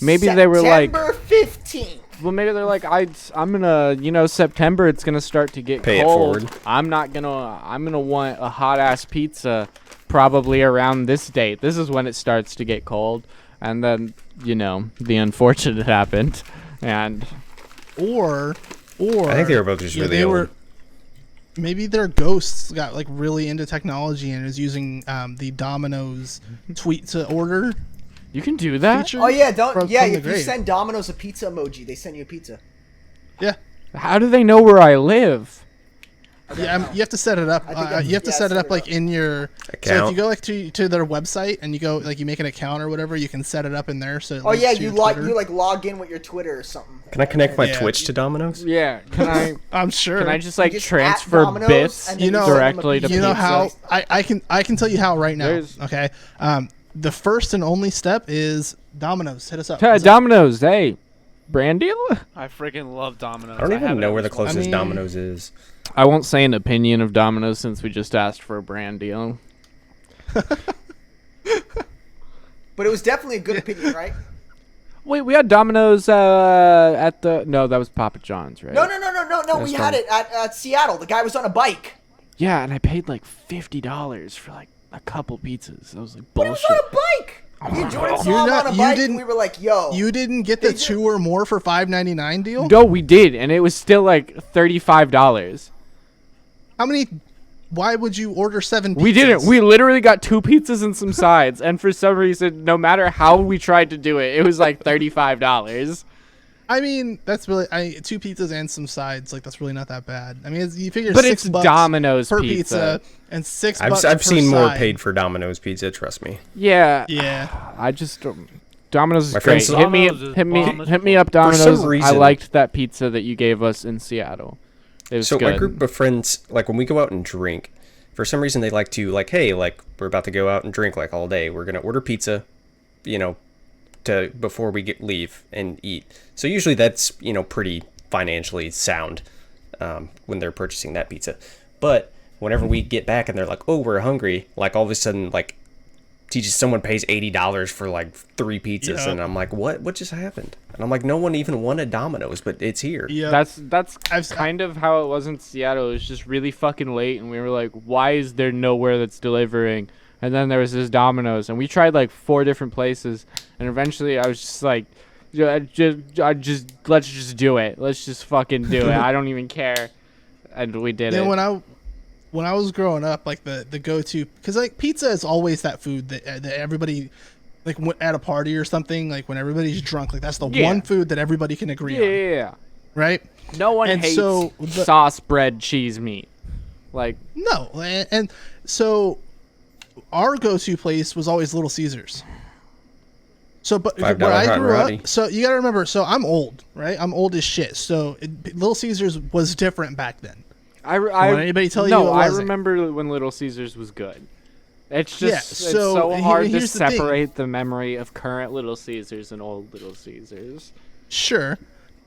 Speaker 2: maybe they were like.
Speaker 5: September 15th.
Speaker 2: Well, maybe they're like, I'm gonna, September. It's gonna start to get
Speaker 6: Pay it
Speaker 2: cold.
Speaker 6: forward.
Speaker 2: I'm gonna want a hot ass pizza, probably around this date. This is when it starts to get cold, and then the unfortunate happened, and
Speaker 3: Or
Speaker 6: I think they were both just really
Speaker 3: they
Speaker 6: old.
Speaker 3: were. Maybe their ghosts got really into technology and is using the Domino's tweet to order
Speaker 2: you can do that.
Speaker 3: feature.
Speaker 5: Oh yeah,
Speaker 3: from the
Speaker 5: if you
Speaker 3: grave.
Speaker 5: send Domino's a pizza emoji, they send you a pizza.
Speaker 3: Yeah.
Speaker 2: How do they know where I live?
Speaker 3: Yeah, you have to set it up.
Speaker 5: I think
Speaker 3: You have to set it up in your So if
Speaker 6: Account.
Speaker 3: you go to their website and you go you make an account or whatever, you can set it up in there. So it
Speaker 5: Oh
Speaker 3: links
Speaker 5: yeah,
Speaker 3: to
Speaker 5: you
Speaker 3: your Twitter.
Speaker 5: log in with your Twitter or something.
Speaker 6: Can I connect my
Speaker 3: Yeah.
Speaker 6: Twitch to Domino's?
Speaker 2: Yeah, can I?
Speaker 3: I'm sure.
Speaker 2: Can I just
Speaker 5: You just
Speaker 2: transfer
Speaker 5: at Domino's
Speaker 2: bits
Speaker 5: and then
Speaker 3: You know-
Speaker 5: send them a
Speaker 2: directly to
Speaker 5: pizza.
Speaker 3: you know
Speaker 2: pizza?
Speaker 3: how I can tell you how right now.
Speaker 2: There's-
Speaker 3: Okay. The first and only step is Domino's. Hit us up. Hit us up.
Speaker 2: Domino's, hey, brand deal?
Speaker 4: I freaking love Domino's.
Speaker 6: I don't even
Speaker 4: have it
Speaker 6: know
Speaker 4: at
Speaker 6: where the
Speaker 4: least once.
Speaker 6: closest
Speaker 3: mean-
Speaker 6: Domino's is.
Speaker 2: I won't say an opinion of Domino's since we just asked for a brand deal.
Speaker 5: But it was definitely a good opinion, right?
Speaker 2: Wait, we had Domino's at the... No, that was Papa John's, right?
Speaker 5: No. We
Speaker 2: That's
Speaker 5: had
Speaker 2: fine.
Speaker 5: it at Seattle. The guy was on a bike.
Speaker 2: Yeah, and I paid $50 for a couple pizzas. I was like,
Speaker 5: But he was
Speaker 2: bullshit.
Speaker 5: on a bike. Me and Jordan
Speaker 3: You're
Speaker 5: saw him
Speaker 3: not-
Speaker 5: on a
Speaker 3: you
Speaker 5: bike,
Speaker 3: didn't-
Speaker 5: and we were like, "Yo,
Speaker 3: You didn't get the
Speaker 5: They do-
Speaker 3: 2 or more for $5.99 deal?
Speaker 2: No, we did, and it was still $35.
Speaker 3: How many? Why would you order 7 pizzas?
Speaker 2: We didn't. We literally got 2 pizzas and some sides, and for some reason, no matter how we tried to do it, it was $35.
Speaker 3: I mean, that's really 2 pizzas and some sides. That's really not that bad. I mean, you figure
Speaker 2: But
Speaker 3: $6
Speaker 2: it's Domino's
Speaker 3: per
Speaker 2: pizza.
Speaker 3: and $6
Speaker 6: I've
Speaker 3: per
Speaker 6: seen more
Speaker 3: side.
Speaker 6: paid for Domino's pizza. Trust me.
Speaker 2: Yeah.
Speaker 3: Yeah.
Speaker 2: I just Domino's is
Speaker 6: My
Speaker 2: great.
Speaker 6: friends-
Speaker 4: Domino's is bomb as
Speaker 2: Hit me up,
Speaker 6: For some
Speaker 2: Domino's. I
Speaker 6: reason-
Speaker 2: liked that pizza that you gave us in Seattle. It was
Speaker 6: So
Speaker 2: good.
Speaker 6: my group of friends, when we go out and drink, for some reason they like to hey, we're about to go out and drink all day. We're gonna order pizza, to before we leave and eat. So usually that's pretty financially sound when they're purchasing that pizza. But whenever we get back and they're like, "Oh, we're hungry," all of a sudden teaches someone pays $80 for like 3 pizzas,
Speaker 3: Yeah.
Speaker 6: and I'm like, what just happened? And I'm like, no one even wanted Domino's, but it's here.
Speaker 3: Yeah.
Speaker 2: That's kind of how it was in Seattle. It was just really fucking late, and we were like, why is there nowhere that's delivering? And then there was this Domino's, and we tried like 4 different places, and eventually I was just like, let's just do it. Let's just fucking do it. I don't even care. And we did it.
Speaker 3: When I was growing up, like the go-to, because like pizza is always that food that everybody, like at a party or something, like when everybody's drunk, like that's the
Speaker 2: Yeah.
Speaker 3: one food that everybody can agree on,
Speaker 2: Yeah.
Speaker 3: right?
Speaker 2: No one
Speaker 3: And
Speaker 2: hates
Speaker 3: so
Speaker 2: sauce, bread, cheese, meat. Like,
Speaker 3: No, and so our go-to place was always Little Caesars. So, but
Speaker 6: $5
Speaker 3: where I
Speaker 6: hot and
Speaker 3: grew
Speaker 6: rowdy.
Speaker 3: up, so you gotta remember, so I'm old, right? I'm old as shit. So Little Caesars was different back then.
Speaker 2: Won't
Speaker 3: anybody tell you
Speaker 2: no,
Speaker 3: it
Speaker 2: I
Speaker 3: wasn't?
Speaker 2: remember when Little Caesars was good. It's
Speaker 3: Yeah,
Speaker 2: just it's
Speaker 3: so
Speaker 2: so hard to
Speaker 3: here's the thing.
Speaker 2: separate the memory of current Little Caesars and old Little Caesars.
Speaker 3: Sure,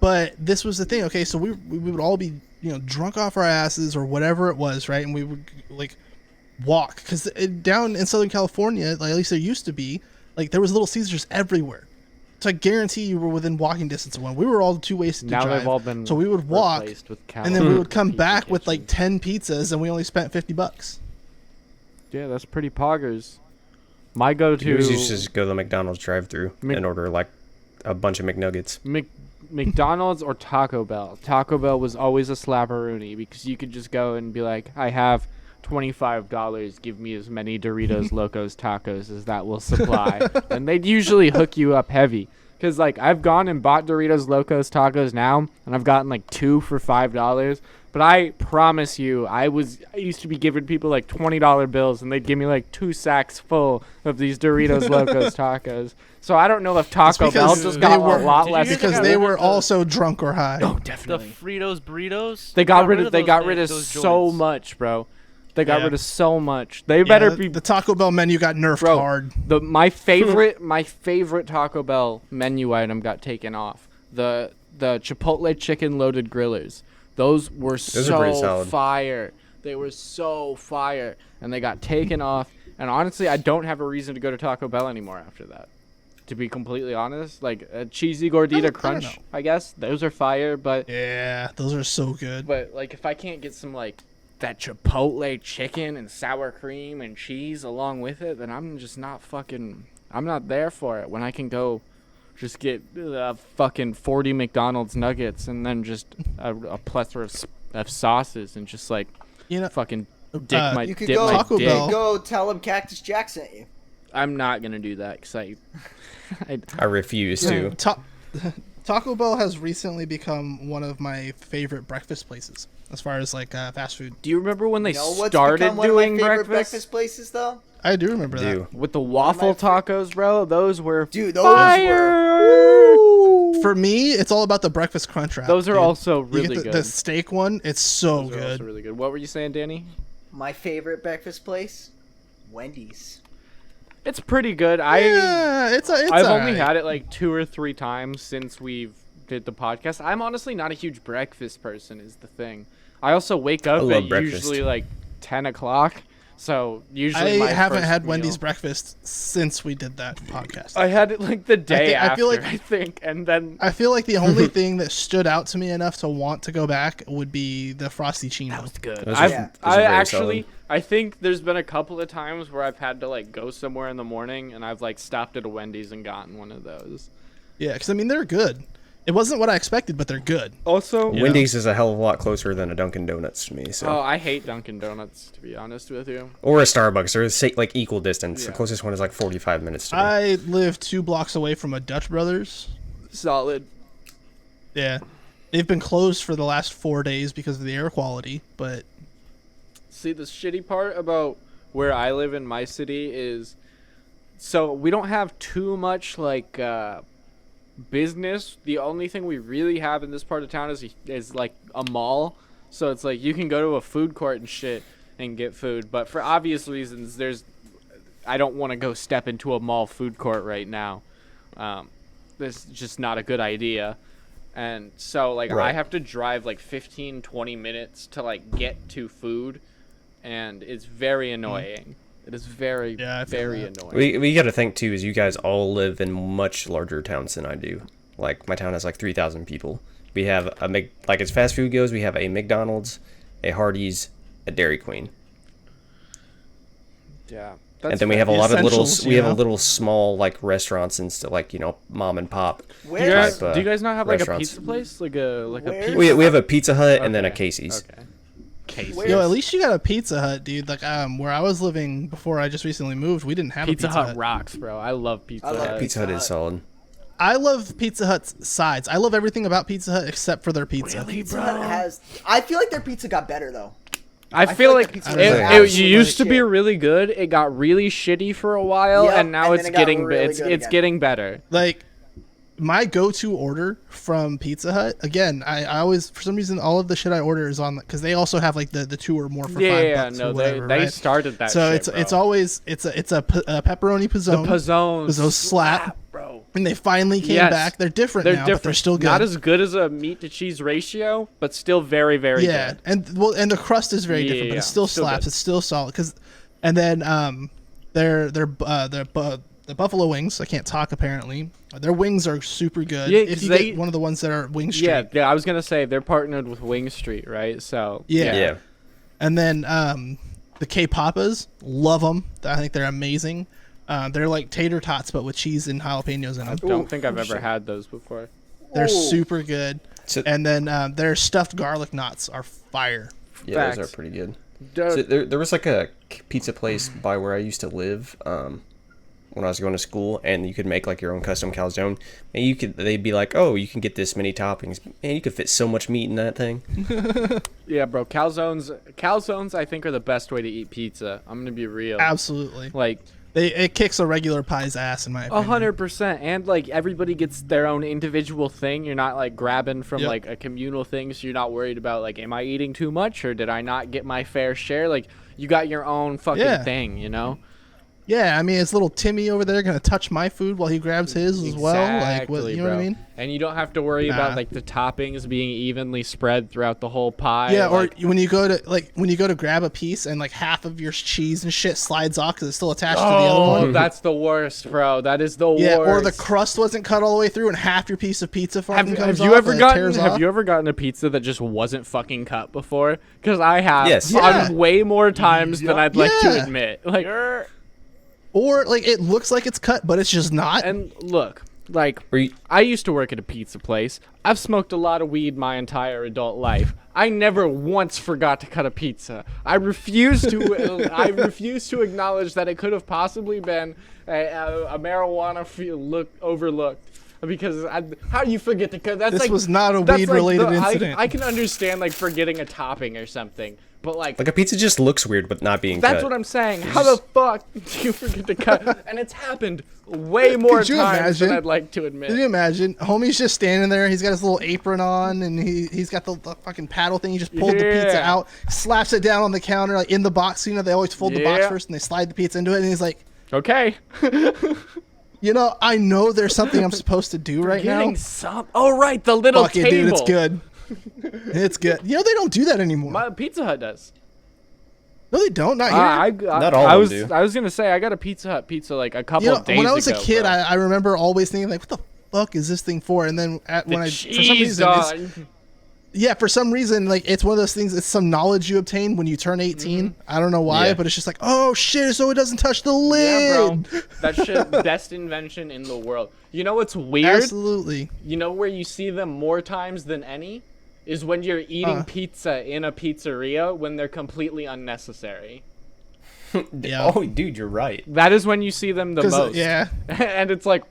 Speaker 3: but this was the thing. Okay, so we would all be drunk off our asses or whatever it was, right? And we would like walk because down in Southern California, like, at least there used to be, like there was Little Caesars everywhere. So I guarantee you were within walking distance of one. We were all too wasted to
Speaker 2: Now
Speaker 3: drive.
Speaker 2: they've all been
Speaker 3: so we would walk,
Speaker 2: replaced with
Speaker 3: and then we would come
Speaker 2: Pizza
Speaker 3: back with like
Speaker 2: Kitchen.
Speaker 3: 10 pizzas, and we only spent $50.
Speaker 2: Yeah, that's pretty poggers. My go-to
Speaker 6: You used to just go to the McDonald's drive-through
Speaker 2: Mc-
Speaker 6: and order like a bunch of McNuggets.
Speaker 2: McDonald's or Taco Bell. Taco Bell was always a slapperoonie because you could just go and be like, I have $25. Give me as many Doritos Locos Tacos as that will supply. And they'd usually hook you up heavy. Because, like, I've gone and bought Doritos Locos Tacos now, and I've gotten, like, 2 for $5. But I promise you, I used to be giving people, like, $20 bills, and they'd give me, like, 2 sacks full of these Doritos Locos Tacos. So I don't know if Taco Bell
Speaker 3: because
Speaker 2: just
Speaker 3: they
Speaker 2: got
Speaker 3: were-
Speaker 2: a lot
Speaker 4: Did you
Speaker 2: less.
Speaker 4: hear
Speaker 3: Because
Speaker 4: Yeah,
Speaker 3: they
Speaker 4: what
Speaker 3: were
Speaker 4: the-
Speaker 3: also drunk or high.
Speaker 2: Oh,
Speaker 4: The
Speaker 2: definitely.
Speaker 4: Fritos burritos.
Speaker 2: They got rid of
Speaker 4: those
Speaker 2: so
Speaker 4: joints.
Speaker 2: much, bro. They got
Speaker 3: Yeah.
Speaker 2: rid of so much. They
Speaker 3: Yeah,
Speaker 2: better
Speaker 3: the,
Speaker 2: be
Speaker 3: the Taco Bell menu got nerfed
Speaker 2: bro.
Speaker 3: hard.
Speaker 2: My favorite Taco Bell menu item got taken off. The Chipotle chicken loaded grillers. Those were
Speaker 6: are pretty
Speaker 2: so
Speaker 6: solid.
Speaker 2: fire. They were so fire, and they got taken off. And honestly, I don't have a reason to go to Taco Bell anymore after that. To be completely honest, like a cheesy gordita
Speaker 3: I don't
Speaker 2: crunch,
Speaker 3: know.
Speaker 2: I guess those are fire. But
Speaker 3: Yeah, those are so good.
Speaker 2: like if I can't get some like that Chipotle chicken and sour cream and cheese along with it, then I'm just not I'm not there for it. When I can go just get fucking 40 McDonald's nuggets and then just a plethora of sauces and just like fucking dip my
Speaker 5: You could
Speaker 2: dip
Speaker 5: go,
Speaker 2: my
Speaker 3: Taco
Speaker 2: dick.
Speaker 3: Bell.
Speaker 5: go tell him Cactus Jack sent you.
Speaker 2: I'm not gonna do that because
Speaker 6: I refuse to.
Speaker 3: Taco Bell has recently become one of my favorite breakfast places as far as like fast food.
Speaker 2: do you remember when they
Speaker 5: You know what's
Speaker 2: started
Speaker 5: become one of my
Speaker 2: doing
Speaker 5: favorite
Speaker 2: breakfast?
Speaker 5: places though?
Speaker 3: I do remember
Speaker 6: Do.
Speaker 2: With the waffle tacos, bro? Those were
Speaker 5: Dude, those
Speaker 2: fire!
Speaker 3: that. For me, it's all about the breakfast crunch wrap.
Speaker 2: Those are
Speaker 3: dude.
Speaker 2: also
Speaker 3: You
Speaker 2: really
Speaker 3: get
Speaker 2: good.
Speaker 3: the steak one. It's so
Speaker 2: Those are
Speaker 3: good.
Speaker 2: also really good. What were you saying, Danny?
Speaker 5: My favorite breakfast place, Wendy's.
Speaker 2: It's pretty good.
Speaker 3: Yeah, it's
Speaker 2: I've only
Speaker 3: alright.
Speaker 2: had it like 2 or 3 times since we've did the podcast. I'm honestly not a huge breakfast person is the thing. I also wake up
Speaker 6: love
Speaker 2: at
Speaker 6: breakfast.
Speaker 2: usually like 10 o'clock. So usually my
Speaker 3: I haven't
Speaker 2: first
Speaker 3: had
Speaker 2: meal-
Speaker 3: Wendy's breakfast since we did that podcast.
Speaker 2: I had it like the day
Speaker 3: I
Speaker 2: after,
Speaker 3: feel like-
Speaker 2: I think. And then
Speaker 3: I feel like the only thing that stood out to me enough to want to go back would be the Frosty Chino.
Speaker 2: good.
Speaker 6: Those
Speaker 2: I've,
Speaker 6: are- those are
Speaker 2: I
Speaker 6: very
Speaker 2: actually,
Speaker 6: solid.
Speaker 2: I think there's been a couple of times where I've had to like go somewhere in the morning and I've like stopped at a Wendy's and gotten one of those.
Speaker 3: Yeah, because I mean they're good. It wasn't what I expected, but they're good.
Speaker 2: Also,
Speaker 3: Yeah.
Speaker 6: Wendy's is a hell of a lot closer than a Dunkin' Donuts to me. So
Speaker 2: oh, I hate Dunkin' Donuts to be honest with you.
Speaker 6: or a Starbucks. They're like equal distance. The
Speaker 2: Yeah.
Speaker 6: closest one is like 45 minutes to me.
Speaker 3: I live 2 blocks away from a Dutch Brothers.
Speaker 2: Solid.
Speaker 3: Yeah, they've been closed for the last 4 days because of the air quality. But
Speaker 2: See, the shitty part about where I live in my city is, so we don't have too much like business. The only thing we really have in this part of town is like a mall. So it's like you can go to a food court and shit and get food. But for obvious reasons, I don't want to go step into a mall food court right now. This is just not a good idea. And so like I
Speaker 6: Right.
Speaker 2: have to drive like 15-20 minutes to like get to food, and it's very annoying. It is very,
Speaker 3: Yeah, I feel
Speaker 2: very
Speaker 3: that.
Speaker 2: annoying.
Speaker 6: We got to think too is you guys all live in much larger towns than I do. Like my town has like 3,000 people. We have like as fast food goes, we have a McDonald's, a Hardee's, a Dairy Queen.
Speaker 2: Yeah.
Speaker 6: And then we have a
Speaker 3: The
Speaker 6: lot of little
Speaker 3: essentials,
Speaker 6: we
Speaker 3: you
Speaker 6: have a
Speaker 3: know?
Speaker 6: little small like restaurants and stuff like, mom and pop.
Speaker 2: Do you,
Speaker 5: Where
Speaker 2: guys,
Speaker 6: type,
Speaker 2: do you guys not have like a
Speaker 6: restaurants.
Speaker 2: pizza place? Like a
Speaker 5: Where-
Speaker 2: pizza?
Speaker 6: We have a Pizza Hut and then a
Speaker 2: Okay,
Speaker 6: Casey's.
Speaker 2: Okay. Casey's.
Speaker 5: Where-
Speaker 3: Yo, at least you got a Pizza Hut, dude. Like, where I was living before I just recently moved, we didn't have
Speaker 2: Pizza
Speaker 3: a Pizza
Speaker 2: Hut rocks, bro. I love Pizza
Speaker 5: I love
Speaker 2: Hut.
Speaker 6: Pizza Hut is solid.
Speaker 3: I love Pizza Hut's sides. I love everything about Pizza Hut except for their pizza.
Speaker 5: Pizza Hut has. I feel like their pizza got better though.
Speaker 2: I
Speaker 5: feel
Speaker 2: feel
Speaker 5: like
Speaker 2: like
Speaker 5: the pizza
Speaker 3: was
Speaker 2: it
Speaker 5: absolute
Speaker 2: used to be
Speaker 5: shit.
Speaker 2: really good. It got really shitty for a while,
Speaker 5: Yep,
Speaker 2: and now
Speaker 5: and
Speaker 2: it's
Speaker 5: then it got
Speaker 2: getting
Speaker 5: really
Speaker 2: it's
Speaker 5: good
Speaker 2: it's
Speaker 5: again.
Speaker 2: getting better.
Speaker 3: Like, my go-to order from Pizza Hut, again, I always, for some reason, all of the shit I order is on, because they also have like the 2 or more for $5
Speaker 2: No,
Speaker 3: or whatever,
Speaker 2: they
Speaker 3: right?
Speaker 2: started that.
Speaker 3: So
Speaker 2: shit,
Speaker 3: it's
Speaker 2: bro.
Speaker 3: always a pepperoni pizzone,
Speaker 2: Pizzones.
Speaker 3: those slap,
Speaker 2: bro.
Speaker 3: and they finally came
Speaker 2: Yes.
Speaker 3: back. They're different
Speaker 2: They're
Speaker 3: now,
Speaker 2: different.
Speaker 3: but they're still good.
Speaker 2: Not as good as a meat to cheese ratio, but still very, very
Speaker 3: Yeah,
Speaker 2: good.
Speaker 3: and the crust is very different, but it still
Speaker 2: still
Speaker 3: slaps.
Speaker 2: good.
Speaker 3: It's still solid. And then the buffalo wings. I can't talk apparently. Their wings are super good.
Speaker 2: Yeah,
Speaker 3: if
Speaker 2: 'cause
Speaker 3: you
Speaker 2: they-
Speaker 3: get one of the ones that are wing street.
Speaker 2: Yeah, I was gonna say they're partnered with Wing Street, right? So
Speaker 3: Yeah.
Speaker 6: Yeah.
Speaker 3: And then the K-Papas, love them. I think they're amazing. They're like tater tots, but with cheese and jalapenos in them.
Speaker 2: don't think I've ever had those before.
Speaker 3: They're
Speaker 5: Ooh.
Speaker 3: super good.
Speaker 6: So,
Speaker 3: And then their stuffed garlic knots are fire.
Speaker 6: yeah, those
Speaker 2: Facts.
Speaker 6: are pretty good.
Speaker 2: Duh.
Speaker 6: So there was like a pizza place by where I used to live when I was going to school, and you could make like your own custom calzone. And they'd be like, "Oh, you can get this many toppings." Man, you could fit so much meat in that thing.
Speaker 2: Yeah, bro. Calzones, I think are the best way to eat pizza. I'm gonna be real.
Speaker 3: Absolutely.
Speaker 2: Like
Speaker 3: It kicks a regular pie's ass in my opinion.
Speaker 2: 100%, and like everybody gets their own individual thing. You're not like grabbing from
Speaker 3: Yep.
Speaker 2: like a communal thing, so you're not worried about like, am I eating too much or did I not get my fair share? Like you got your own fucking
Speaker 3: Yeah.
Speaker 2: thing, you know?
Speaker 3: Yeah, I mean, it's little Timmy over there gonna touch my food while he grabs his as well. Like, what,
Speaker 2: Exactly,
Speaker 3: you know what I
Speaker 2: bro.
Speaker 3: mean?
Speaker 2: And you don't have to worry
Speaker 3: Nah.
Speaker 2: about like the toppings being evenly spread throughout the whole pie.
Speaker 3: Yeah, or
Speaker 2: like,
Speaker 3: when you go to grab a piece and like half of your cheese and shit slides off because it's still attached to the other
Speaker 2: oh,
Speaker 3: one.
Speaker 2: that's the worst, bro. That is the
Speaker 3: Yeah,
Speaker 2: worst.
Speaker 3: or the crust wasn't cut all the way through and half your piece of pizza fucking
Speaker 2: Have
Speaker 3: comes
Speaker 2: you
Speaker 3: off
Speaker 2: ever
Speaker 3: and it
Speaker 2: gotten
Speaker 3: tears
Speaker 2: have
Speaker 3: off.
Speaker 2: you ever gotten a pizza that just wasn't fucking cut before? Because I have
Speaker 6: Yes.
Speaker 3: Yeah.
Speaker 2: on way more times than I'd like to
Speaker 3: Yeah.
Speaker 2: admit. Like,
Speaker 3: Or like it looks like it's cut, but it's just not.
Speaker 2: and look, like
Speaker 6: Were you-
Speaker 2: I used to work at a pizza place. I've smoked a lot of weed my entire adult life. I never once forgot to cut a pizza. I refuse to. I refuse to acknowledge that it could have possibly been a marijuana overlooked. Because how do you forget to cut? That's
Speaker 3: This
Speaker 2: like,
Speaker 3: was not a
Speaker 2: that's
Speaker 3: weed-related
Speaker 2: like
Speaker 3: incident.
Speaker 2: I can understand like forgetting a topping or something, but like
Speaker 6: Like a pizza just looks weird with not being
Speaker 2: that's
Speaker 6: cut.
Speaker 2: what I'm saying. How the fuck do you forget to cut? And it's happened way more
Speaker 3: Could you
Speaker 2: times than
Speaker 3: imagine?
Speaker 2: I'd like to admit.
Speaker 3: Can you imagine? Homie's just standing there. He's got his little apron on, and he's got the fucking paddle thing. He just pulled the pizza
Speaker 2: Yeah.
Speaker 3: out, slaps it down on the counter, like in the box. You know, they always fold the box
Speaker 2: Yeah.
Speaker 3: first, and they slide the pizza into it. And he's like,
Speaker 2: Okay.
Speaker 3: you know, I know there's something I'm supposed to do right now.
Speaker 2: Getting some. Oh right, the little
Speaker 3: Fuck it,
Speaker 2: table.
Speaker 3: dude. It's good. It's good. You know, they don't do that anymore.
Speaker 2: My Pizza Hut does.
Speaker 3: No, they don't. Not here.
Speaker 6: Not all
Speaker 2: I
Speaker 6: of
Speaker 2: was
Speaker 6: them do.
Speaker 2: I was gonna say I got a Pizza Hut pizza like a couple
Speaker 3: You know,
Speaker 2: of days
Speaker 3: when I was
Speaker 2: ago,
Speaker 3: a kid,
Speaker 2: bro.
Speaker 3: I remember always thinking like, what the fuck is this thing for? And then for some reason, like it's one of those things. It's some knowledge you obtain when you turn 18. I don't know why,
Speaker 6: Yeah.
Speaker 3: but it's just like, oh shit, so it doesn't touch the lid.
Speaker 2: Yeah, bro. That shit, best invention in the world. You know what's weird?
Speaker 3: Absolutely.
Speaker 2: You know where you see them more times than any? Is when you're eating pizza in a pizzeria when they're completely unnecessary.
Speaker 3: Yeah.
Speaker 6: Oh, dude, you're right.
Speaker 2: That is when you see them the
Speaker 3: 'Cause,
Speaker 2: most.
Speaker 3: yeah.
Speaker 2: And it's like,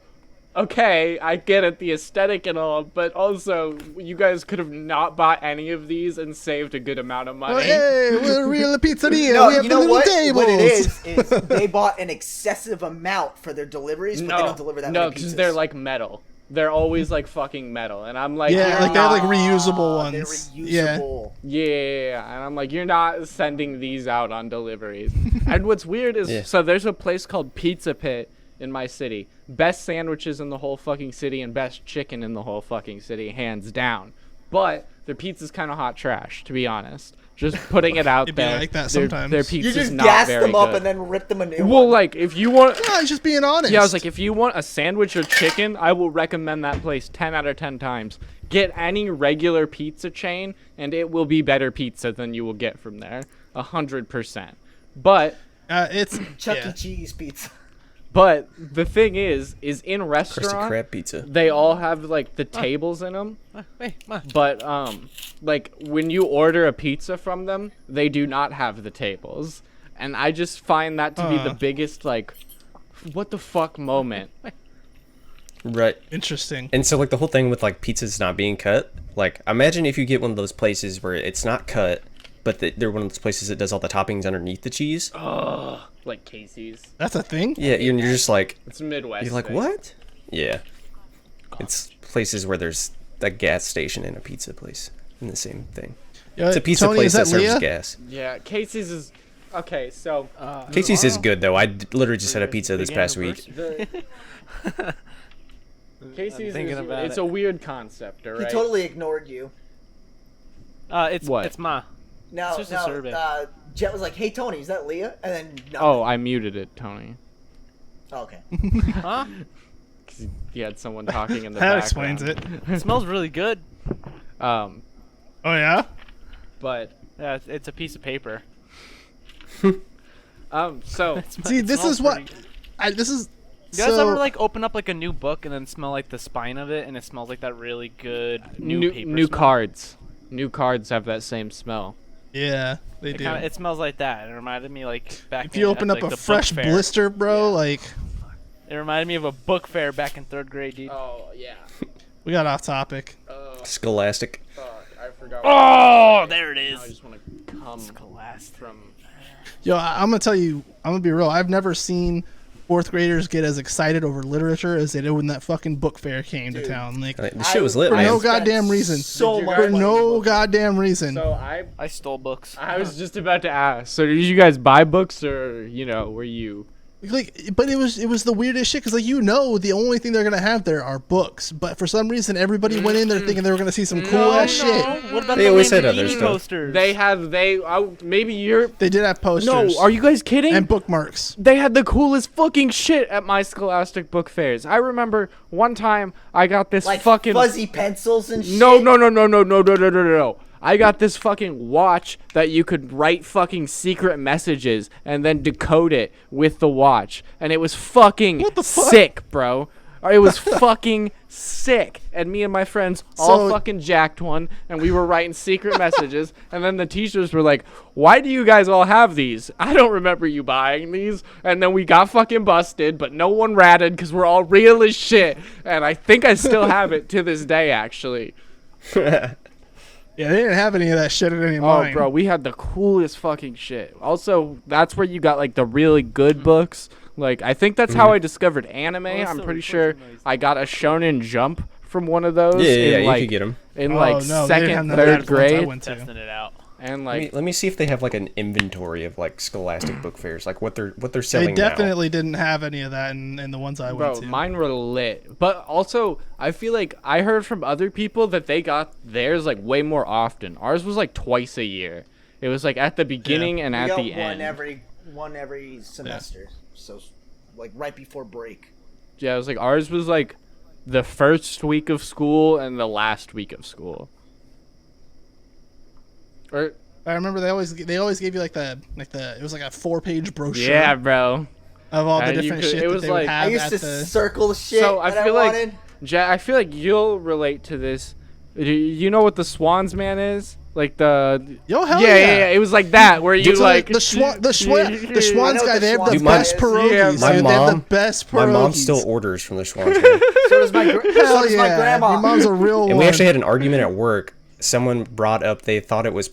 Speaker 2: okay, I get it, the aesthetic and all, but also you guys could have not bought any of these and saved a good amount of money.
Speaker 3: Oh, hey, we're a real pizzeria.
Speaker 5: No,
Speaker 3: we have
Speaker 5: you
Speaker 3: the
Speaker 5: know
Speaker 3: little
Speaker 5: what?
Speaker 3: tables.
Speaker 5: What it is they bought an excessive amount for their deliveries, but they don't deliver that
Speaker 2: no,
Speaker 5: many
Speaker 2: because
Speaker 5: pizzas.
Speaker 2: they're like metal. They're always like fucking metal, and I'm like,
Speaker 3: Yeah,
Speaker 2: you're
Speaker 3: like they have
Speaker 2: not-
Speaker 3: like reusable
Speaker 5: They're
Speaker 3: ones. Yeah.
Speaker 5: reusable.
Speaker 2: Yeah, and I'm like, you're not sending these out on deliveries. And what's weird is,
Speaker 6: Yeah.
Speaker 2: so there's a place called Pizza Pit in my city. Best sandwiches in the whole fucking city and best chicken in the whole fucking city, hands down. but their pizza's kind of hot trash, to be honest. Just putting it out
Speaker 3: It'd be
Speaker 2: there.
Speaker 3: like that
Speaker 2: their,
Speaker 3: sometimes.
Speaker 2: their
Speaker 3: You
Speaker 2: pizza's
Speaker 5: You just
Speaker 2: not
Speaker 5: gas
Speaker 2: very
Speaker 5: them up
Speaker 2: good.
Speaker 5: and then rip them a new
Speaker 2: Well,
Speaker 5: one.
Speaker 2: like, if you want...
Speaker 3: Yeah, I was just being honest.
Speaker 2: Yeah, I was like, if you want a sandwich or chicken, I will recommend that place 10 out of 10 times. Get any regular pizza chain, and it will be better pizza than you will get from there. 100%. But
Speaker 3: it's
Speaker 5: Chuck
Speaker 3: yeah.
Speaker 5: E. Cheese pizza.
Speaker 2: But the thing is in
Speaker 6: Krusty
Speaker 2: restaurant,
Speaker 6: Krab pizza.
Speaker 2: they all have like the tables in them.
Speaker 4: Wait, ma.
Speaker 2: But like when you order a pizza from them, they do not have the tables, and I just find that to be the biggest like, what the fuck moment.
Speaker 6: Right.
Speaker 3: Interesting.
Speaker 6: And so like the whole thing with like pizzas not being cut, like imagine if you get one of those places where it's not cut, but they're one of those places that does all the toppings underneath the cheese.
Speaker 2: Ugh, like Casey's.
Speaker 3: That's a thing.
Speaker 6: Yeah, you're just like,
Speaker 2: It's a Midwest.
Speaker 6: you're like,
Speaker 2: thing.
Speaker 6: what? Yeah. It's places where there's a gas station and a pizza place in the same thing. It's a pizza
Speaker 3: Tony,
Speaker 6: place
Speaker 3: is
Speaker 6: that
Speaker 3: that
Speaker 6: serves
Speaker 3: Leah?
Speaker 6: gas.
Speaker 2: Yeah, Casey's is okay. So
Speaker 6: Casey's is good though. I literally just had a pizza this past week.
Speaker 2: the Casey's
Speaker 4: thinking
Speaker 2: is,
Speaker 4: about
Speaker 2: it's
Speaker 4: it.
Speaker 2: a weird concept,
Speaker 5: He
Speaker 2: alright?
Speaker 5: totally ignored you.
Speaker 2: What?
Speaker 4: It's ma.
Speaker 5: No,
Speaker 4: It's just a survey.
Speaker 5: Jet was like, "Hey Tony, is that Leah?" And then nothing.
Speaker 2: Oh, I muted it, Tony.
Speaker 5: Oh, okay.
Speaker 4: Huh?
Speaker 2: 'Cause he had someone talking in the
Speaker 3: That
Speaker 2: background.
Speaker 3: explains it.
Speaker 4: It smells really good.
Speaker 3: Oh yeah.
Speaker 2: But
Speaker 4: Yeah, it's a piece of paper.
Speaker 2: so
Speaker 3: See,
Speaker 4: It
Speaker 3: this
Speaker 4: smells
Speaker 3: is what.
Speaker 4: pretty good.
Speaker 3: This is.
Speaker 4: You guys
Speaker 3: so,
Speaker 4: ever like open up like a new book and then smell like the spine of it, and it smells like that really good new paper
Speaker 2: new
Speaker 4: smell?
Speaker 2: cards. New cards have that same smell.
Speaker 3: Yeah, they do.
Speaker 4: It smells like that. It reminded me like back.
Speaker 3: If you open
Speaker 4: at,
Speaker 3: up
Speaker 4: like,
Speaker 3: a
Speaker 4: the book
Speaker 3: fresh
Speaker 4: fair.
Speaker 3: blister, bro, like
Speaker 4: It reminded me of a book fair back in 3rd grade, dude.
Speaker 2: Oh yeah.
Speaker 3: we got off topic.
Speaker 6: Scholastic.
Speaker 2: Fuck, I forgot.
Speaker 4: Oh, there it is.
Speaker 2: I just want to come
Speaker 4: Scholastic.
Speaker 2: from.
Speaker 3: Yo, I'm gonna tell you, I'm gonna be real. I've never seen 4th graders get as excited over literature as they did when that fucking book fair came to town. Like
Speaker 6: The shit was lit,
Speaker 3: for
Speaker 6: man.
Speaker 3: no goddamn reason.
Speaker 5: So
Speaker 2: you
Speaker 5: much
Speaker 2: guys-
Speaker 3: For
Speaker 5: money in
Speaker 3: no
Speaker 5: books.
Speaker 3: goddamn reason.
Speaker 2: So
Speaker 4: I stole books.
Speaker 2: I was just about to ask. So did you guys buy books, or were you?
Speaker 3: Like, but it was the weirdest shit because like the only thing they're gonna have there are books, but for some reason everybody went in there thinking they were gonna see some cool ass shit.
Speaker 4: What about
Speaker 6: They
Speaker 4: the
Speaker 6: always had
Speaker 4: Lamborghini
Speaker 6: other stuff.
Speaker 4: posters?
Speaker 2: Maybe you're.
Speaker 3: They did have posters.
Speaker 2: No, are you guys kidding?
Speaker 3: and bookmarks.
Speaker 2: They had the coolest fucking shit at my Scholastic book fairs. I remember one time I got this
Speaker 5: Like
Speaker 2: fucking
Speaker 5: fuzzy pencils and shit.
Speaker 2: No. I got this fucking watch that you could write fucking secret messages and then decode it with the watch. And it was fucking
Speaker 3: What the fuck?
Speaker 2: sick, bro. It was fucking sick. And me and my friends all
Speaker 3: So-
Speaker 2: fucking jacked one, and we were writing secret messages. And then the teachers were like, "Why do you guys all have these? I don't remember you buying these." And then we got fucking busted, but no one ratted because we're all real as shit. And I think I still have it to this day, actually.
Speaker 3: Yeah, they didn't have any of that shit at any of
Speaker 2: Oh,
Speaker 3: mine.
Speaker 2: bro, we had the coolest fucking shit. Also, that's where you got like the really good books. Like, I think that's how I discovered anime.
Speaker 4: that's
Speaker 2: I'm
Speaker 4: the
Speaker 2: pretty sure
Speaker 4: recording noise.
Speaker 2: I got a Shonen Jump from one of those.
Speaker 6: Yeah,
Speaker 2: in,
Speaker 6: you
Speaker 2: like,
Speaker 6: could get them.
Speaker 2: in
Speaker 3: Oh,
Speaker 2: like
Speaker 3: no, they didn't have
Speaker 2: second,
Speaker 3: none of that
Speaker 2: third
Speaker 3: at the ones I
Speaker 2: grade,
Speaker 3: went to.
Speaker 4: Testing it out.
Speaker 2: and like
Speaker 6: Let me see if they have like an inventory of like Scholastic book fairs, like what they're
Speaker 3: They
Speaker 6: selling
Speaker 3: definitely didn't have any of that in the ones I went
Speaker 2: bro,
Speaker 3: to.
Speaker 2: mine were lit. But also, I feel like I heard from other people that they got theirs like way more often. Ours was like twice a year. It was like at the beginning and
Speaker 5: We
Speaker 2: at
Speaker 5: got
Speaker 2: the
Speaker 5: one
Speaker 2: end.
Speaker 5: one every semester. So like right before break.
Speaker 2: Yeah, it was like ours was like the first week of school and the last week of school. Or
Speaker 3: I remember they always gave you like the it was like a 4-page brochure
Speaker 2: yeah, bro.
Speaker 3: of all the
Speaker 2: And you
Speaker 3: different
Speaker 2: could-
Speaker 3: shit
Speaker 2: it
Speaker 3: that
Speaker 2: was
Speaker 3: they would
Speaker 2: like-
Speaker 5: I
Speaker 3: have
Speaker 5: used
Speaker 3: at
Speaker 5: to
Speaker 3: the.
Speaker 5: circle the shit
Speaker 2: So I
Speaker 5: that
Speaker 2: feel
Speaker 5: I
Speaker 2: like
Speaker 5: wanted.
Speaker 2: I feel like you'll relate to this. You know what the Swans man is? Like the
Speaker 3: Yo, hell
Speaker 2: yeah,
Speaker 3: yeah.
Speaker 2: It was like that where you
Speaker 3: So
Speaker 2: like
Speaker 3: the Schwann's
Speaker 5: I know
Speaker 3: guy.
Speaker 5: what
Speaker 3: They have
Speaker 5: the
Speaker 3: the
Speaker 5: Schwann's
Speaker 3: best
Speaker 5: guy is.
Speaker 3: pierogies.
Speaker 2: Yeah,
Speaker 3: dude.
Speaker 6: My
Speaker 3: They have the
Speaker 6: mom-
Speaker 3: best pierogies.
Speaker 6: My mom still orders from the Schwann's. Man.
Speaker 5: So does my so
Speaker 3: Hell
Speaker 5: does
Speaker 3: yeah.
Speaker 5: my grandma.
Speaker 3: Your mom's a real
Speaker 6: And
Speaker 3: one.
Speaker 6: we actually had an argument at work. Someone brought up they thought it was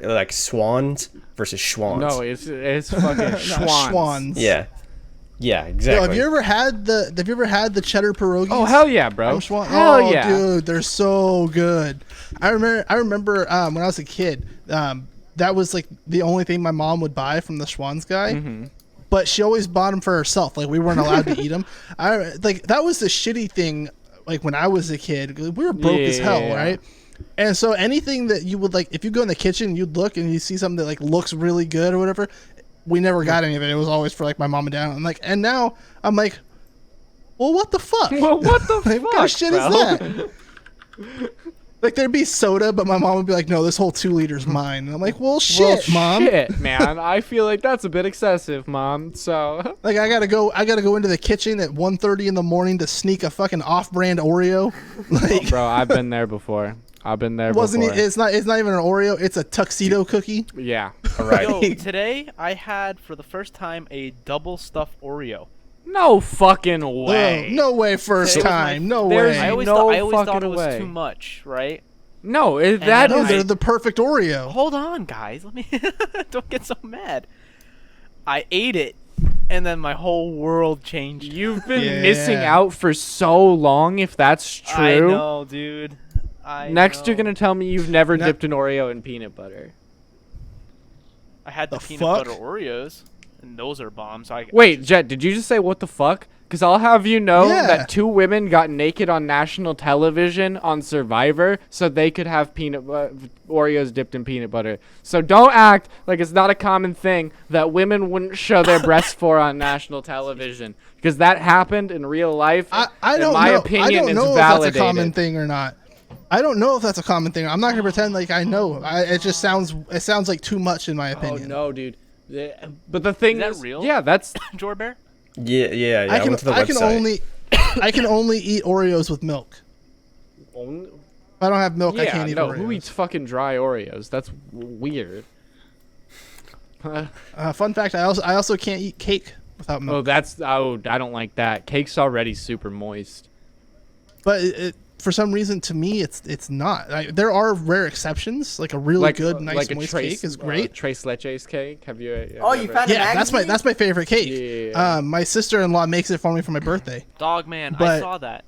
Speaker 6: like swans versus schwans.
Speaker 2: no, it's fucking
Speaker 3: Not
Speaker 2: Schwans.
Speaker 3: Schwann's.
Speaker 6: Yeah. Yeah,
Speaker 3: Yo,
Speaker 6: exactly.
Speaker 3: have you ever had the cheddar pierogies?
Speaker 2: Oh hell yeah, bro.
Speaker 3: From Schwann?
Speaker 2: Hell
Speaker 3: Oh,
Speaker 2: yeah.
Speaker 3: dude, they're so good. I remember when I was a kid, that was like the only thing my mom would buy from the Schwann's guy.
Speaker 2: Mm-hmm.
Speaker 3: But she always bought them for herself. Like we weren't allowed to eat them. That was the shitty thing. Like when I was a kid, we were broke as hell,
Speaker 2: Yeah.
Speaker 3: right? And so anything that you would like, if you go in the kitchen, you'd look and you see something that like looks really good or whatever. We never got any of it. It was always for like my mom and dad. I'm like, and now I'm like, well, what the fuck?
Speaker 2: Well, what the
Speaker 3: Like, what kind of
Speaker 2: fuck,
Speaker 3: shit
Speaker 2: bro?
Speaker 3: is that? Like there'd be soda, but my mom would be like, no, this whole 2 liters mine. And I'm like, well, shit, mom.
Speaker 2: Shit, man. I feel like that's a bit excessive, mom. So
Speaker 3: Like I gotta go into the kitchen at 1:30 in the morning to sneak a fucking off-brand Oreo. Like,
Speaker 2: bro, I've been there before.
Speaker 3: wasn't it? It's not even an Oreo. It's a tuxedo cookie.
Speaker 2: Yeah.
Speaker 6: All right.
Speaker 4: Yo, today I had for the first time a double stuffed Oreo.
Speaker 2: No fucking way.
Speaker 3: Oh, no way, first
Speaker 4: It was my-
Speaker 3: time. No
Speaker 2: there's
Speaker 3: way.
Speaker 4: I always,
Speaker 2: no
Speaker 4: thought, I always thought
Speaker 2: fucking
Speaker 4: it was
Speaker 2: way.
Speaker 4: too much, right?
Speaker 2: No,
Speaker 4: And
Speaker 2: that
Speaker 3: No,
Speaker 2: is.
Speaker 3: they're the perfect Oreo.
Speaker 4: Hold on, guys. Let me don't get so mad. I ate it, and then my whole world changed.
Speaker 2: You've been
Speaker 3: Yeah.
Speaker 2: missing out for so long. If that's true.
Speaker 4: I know, dude.
Speaker 2: Next, you're gonna tell me you've never
Speaker 3: No.
Speaker 2: dipped an Oreo in peanut butter.
Speaker 4: I had the
Speaker 3: The
Speaker 4: peanut
Speaker 3: fuck?
Speaker 4: butter Oreos, and those are bombs. So I
Speaker 2: Wait, Jet, did you just say what the fuck? Because I'll have you know
Speaker 3: Yeah.
Speaker 2: that 2 women got naked on national television on Survivor so they could have Oreos dipped in peanut butter. So don't act like it's not a common thing that women wouldn't show their breasts for on national television. Because that happened in real life.
Speaker 3: I
Speaker 2: and
Speaker 3: don't
Speaker 2: my
Speaker 3: know.
Speaker 2: opinion
Speaker 3: I don't
Speaker 2: is
Speaker 3: know if
Speaker 2: validated.
Speaker 3: that's a common thing or not. I don't know if that's a common thing. I'm not gonna pretend like I know. It just sounds like too much in my
Speaker 2: Oh
Speaker 3: opinion.
Speaker 2: no, dude. But the thing
Speaker 4: Is
Speaker 2: is,
Speaker 4: that real?
Speaker 2: yeah, that's
Speaker 4: Jorbear?
Speaker 6: Yeah.
Speaker 3: I
Speaker 6: went to the
Speaker 3: can
Speaker 6: website.
Speaker 3: I can only eat Oreos with milk.
Speaker 2: only.
Speaker 3: If I don't have milk, I
Speaker 2: Yeah,
Speaker 3: can't eat
Speaker 2: no.
Speaker 3: Oreos.
Speaker 2: Who eats fucking dry Oreos? That's weird.
Speaker 3: Fun fact: I also can't eat cake without milk.
Speaker 2: I don't like that. Cake's already super moist.
Speaker 3: But for some reason, to me, it's not. There are rare exceptions. Like a really good, nice,
Speaker 2: like a
Speaker 3: moist
Speaker 2: tres,
Speaker 3: cake is great.
Speaker 2: Tres leches cake. Have you?
Speaker 5: Oh, you found a
Speaker 3: Yeah,
Speaker 5: magazine?
Speaker 3: that's my favorite cake.
Speaker 2: Yeah.
Speaker 3: My sister-in-law makes it for me for my birthday.
Speaker 4: Dog man, I
Speaker 3: But-
Speaker 4: saw that.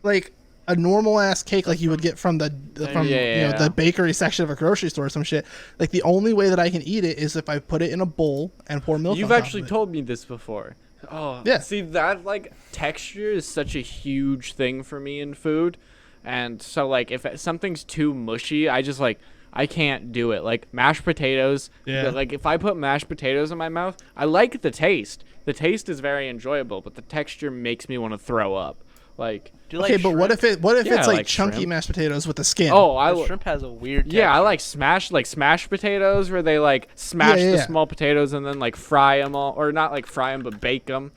Speaker 3: Like a normal ass cake, like you would get from
Speaker 2: Yeah.
Speaker 3: the bakery section of a grocery store or some shit. Like the only way that I can eat it is if I put it in a bowl and pour milk.
Speaker 2: You've
Speaker 3: on top
Speaker 2: actually
Speaker 3: of it.
Speaker 2: told me this before. Oh,
Speaker 3: Yeah.
Speaker 2: See that like texture is such a huge thing for me in food, and so like if something's too mushy, I can't do it. Like mashed potatoes.
Speaker 3: Yeah.
Speaker 2: Like if I put mashed potatoes in my mouth, I like the taste. The taste is very enjoyable, but the texture makes me want to throw up. Like.
Speaker 4: Do you
Speaker 3: Okay,
Speaker 4: like
Speaker 3: but what
Speaker 4: shrimp?
Speaker 3: if
Speaker 2: Yeah,
Speaker 3: it's
Speaker 2: I
Speaker 3: like
Speaker 2: like
Speaker 3: chunky
Speaker 2: shrimp.
Speaker 3: mashed potatoes with the skin?
Speaker 2: Oh,
Speaker 4: The shrimp has a weird.
Speaker 2: Yeah, I
Speaker 4: texture.
Speaker 2: like smashed potatoes where they like smash
Speaker 3: Yeah,
Speaker 2: the
Speaker 3: yeah.
Speaker 2: small potatoes and then like fry them all, or not like fry them but bake them.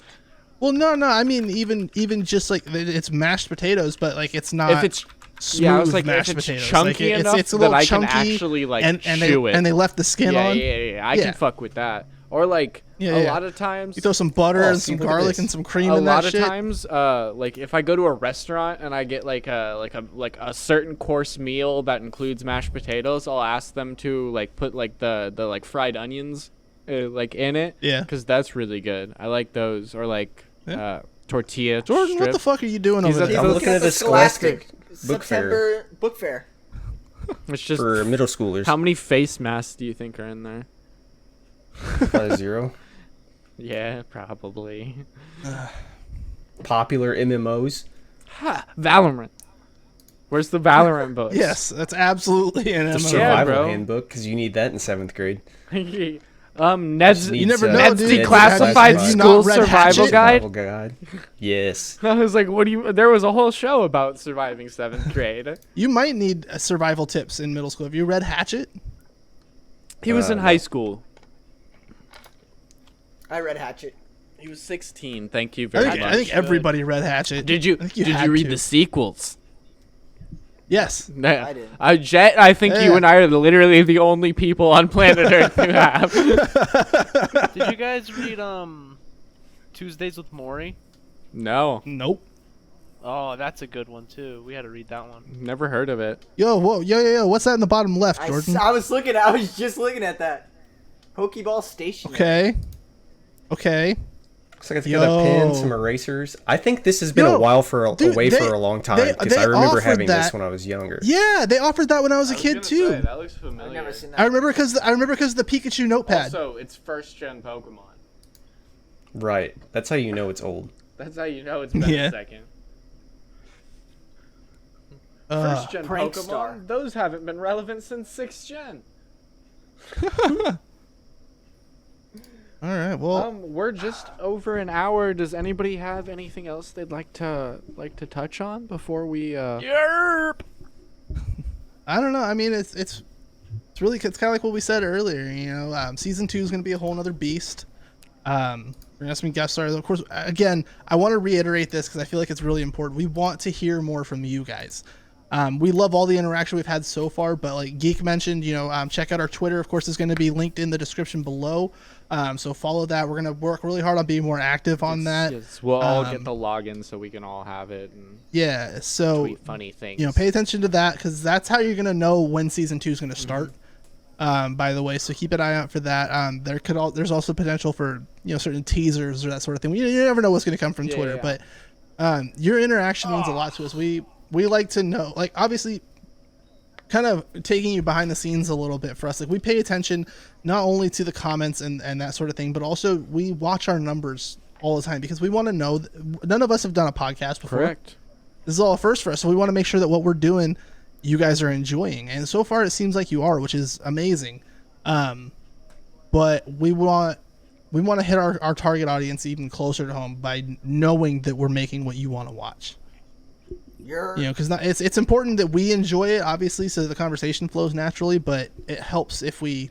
Speaker 3: Well, no. I mean, even just like it's mashed potatoes, but like it's not.
Speaker 2: If it's
Speaker 3: smooth
Speaker 2: yeah, I was like
Speaker 3: mashed
Speaker 2: if it's
Speaker 3: potatoes.
Speaker 2: chunky
Speaker 3: like,
Speaker 2: enough
Speaker 3: it's a
Speaker 2: that
Speaker 3: little
Speaker 2: I
Speaker 3: chunky,
Speaker 2: can actually like
Speaker 3: and
Speaker 2: chew
Speaker 3: they,
Speaker 2: it.
Speaker 3: and they left the skin
Speaker 2: yeah,
Speaker 3: on.
Speaker 2: yeah. I
Speaker 3: Yeah.
Speaker 2: can fuck with that. Or like
Speaker 3: Yeah,
Speaker 2: a
Speaker 3: yeah.
Speaker 2: lot of times.
Speaker 3: You throw some butter
Speaker 6: Oh,
Speaker 3: and
Speaker 6: see,
Speaker 3: some
Speaker 6: look at
Speaker 3: garlic
Speaker 6: this.
Speaker 3: and some cream
Speaker 2: a
Speaker 3: in that
Speaker 2: lot of
Speaker 3: shit.
Speaker 2: times, like if I go to a restaurant and I get like a certain course meal that includes mashed potatoes, I'll ask them to like put like the like fried onions, like in it.
Speaker 3: Yeah.
Speaker 2: Because that's really good. I like those. Or like
Speaker 3: Yeah.
Speaker 2: tortilla
Speaker 3: Jordan, what
Speaker 2: strip.
Speaker 3: the fuck are you doing
Speaker 2: He's
Speaker 3: over
Speaker 2: a-
Speaker 3: there?
Speaker 6: I'm looking at the Scholastic book fair
Speaker 5: September book fair.
Speaker 2: It's just
Speaker 6: for middle schoolers.
Speaker 2: how many face masks do you think are in there?
Speaker 6: Probably 0.
Speaker 2: Yeah, probably.
Speaker 6: Popular MMOs.
Speaker 2: Ha! Valorant. Where's the Valorant book?
Speaker 3: Yes, that's absolutely an
Speaker 6: The
Speaker 3: MMO.
Speaker 6: survival
Speaker 2: bro.
Speaker 6: handbook, because you need that in 7th grade.
Speaker 2: Ned's
Speaker 6: Needs,
Speaker 3: You never know,
Speaker 2: Ned's
Speaker 3: dude.
Speaker 2: declassified
Speaker 3: Have you
Speaker 2: school
Speaker 3: not read
Speaker 2: survival
Speaker 3: Hatchet?
Speaker 2: guide.
Speaker 6: Survival guide. Yes.
Speaker 2: I was like, what do you? There was a whole show about surviving 7th grade.
Speaker 3: You might need survival tips in middle school. Have you read Hatchet?
Speaker 2: He was in
Speaker 6: no.
Speaker 2: high school.
Speaker 5: I read Hatchet.
Speaker 2: He was 16. Thank you
Speaker 3: I
Speaker 2: very
Speaker 3: think,
Speaker 2: much.
Speaker 3: I think everybody read Hatchet.
Speaker 2: Did you
Speaker 3: I think
Speaker 2: did
Speaker 3: had
Speaker 2: you read
Speaker 3: to.
Speaker 2: the sequels?
Speaker 3: Yes.
Speaker 2: Yeah.
Speaker 5: I did.
Speaker 2: Jet, I think you
Speaker 3: Yeah.
Speaker 2: and I are literally the only people on planet Earth who have.
Speaker 4: Did you guys read Tuesdays with Maury?
Speaker 2: No,
Speaker 3: Nope.
Speaker 4: Oh, that's a good one too. We had to read that one.
Speaker 2: never heard of it.
Speaker 3: Yo, whoa, yo. What's that in the bottom left,
Speaker 5: I
Speaker 3: Jordan?
Speaker 5: was just looking at that. Pokeball Station.
Speaker 3: Okay.
Speaker 6: Looks like it's got a pen, some erasers. I think this has been
Speaker 3: Yo,
Speaker 6: a while
Speaker 3: dude,
Speaker 6: away
Speaker 3: they-
Speaker 6: for a long time
Speaker 3: they-
Speaker 6: because
Speaker 3: they
Speaker 6: I remember
Speaker 3: offered
Speaker 6: having this
Speaker 3: that-
Speaker 6: when I was younger.
Speaker 3: Yeah, they offered that when I was a kid too.
Speaker 2: That looks familiar.
Speaker 5: I've never seen that.
Speaker 3: I remember because the Pikachu notepad.
Speaker 2: Also, it's first gen Pokemon.
Speaker 6: Right. That's how you know it's old.
Speaker 2: That's how you know it's been
Speaker 3: Yeah.
Speaker 2: a second. First gen
Speaker 5: Prank
Speaker 2: Pokemon,
Speaker 5: Star.
Speaker 2: those haven't been relevant since 6th gen.
Speaker 3: All right. Well,
Speaker 2: We're just over an hour. Does anybody have anything else they'd like to touch on before we
Speaker 4: Yerp.
Speaker 3: I don't know. I mean, it's really it's kind of like what we said earlier. You know, season 2 is going to be a whole nother beast. We're gonna have some guest stars. Of course, again, I want to reiterate this because I feel like it's really important. We want to hear more from you guys. We love all the interaction we've had so far, but like Geek mentioned, you know, check out our Twitter. Of course, is going to be linked in the description below. So follow that. We're going to work really hard on being more active on that.
Speaker 2: Yes, we'll all get the login so we can all have it and
Speaker 3: Yeah. So
Speaker 2: tweet funny things.
Speaker 3: you know, pay attention to that because that's how you're going to know when season 2 is going to start. By the way, so keep an eye out for that. There's also potential for, you know, certain teasers or that sort of thing. You never know what's going to come from Twitter,
Speaker 2: yeah.
Speaker 3: but your interaction means a lot to us. We like to know, like, obviously, kind of taking you behind the scenes a little bit for us. Like, we pay attention not only to the comments and that sort of thing, but also we watch our numbers all the time because we want to know. None of us have done a podcast before.
Speaker 2: Correct.
Speaker 3: This is all a first for us, so we want to make sure that what we're doing, you guys are enjoying, and so far it seems like you are, which is amazing. But we want to hit our target audience even closer to home by knowing that we're making what you want to watch. You know, because it's important that we enjoy it, obviously, so the conversation flows naturally. But it helps if we.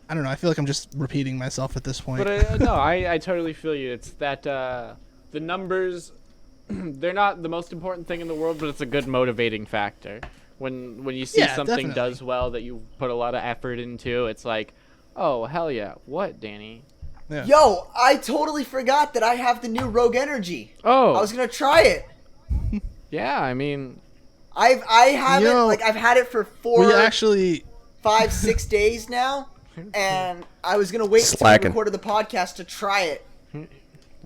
Speaker 3: I don't know. I feel like I'm just repeating myself at this point.
Speaker 2: But no, I totally feel you. It's that the numbers, they're not the most important thing in the world, but it's a good motivating factor. When you see something
Speaker 3: definitely
Speaker 2: does well that you put a lot of effort into, it's like, oh hell yeah, what, Danny?
Speaker 3: Yeah.
Speaker 5: Yo, I totally forgot that I have the new Rogue Energy.
Speaker 2: Oh,
Speaker 5: I was gonna try it.
Speaker 2: yeah. I mean,
Speaker 5: I haven't
Speaker 3: Yo,
Speaker 5: I've had it for
Speaker 3: We actually.
Speaker 5: 5-6 days now, and I was gonna wait until we
Speaker 6: Slacking.
Speaker 5: recorded the podcast to try it.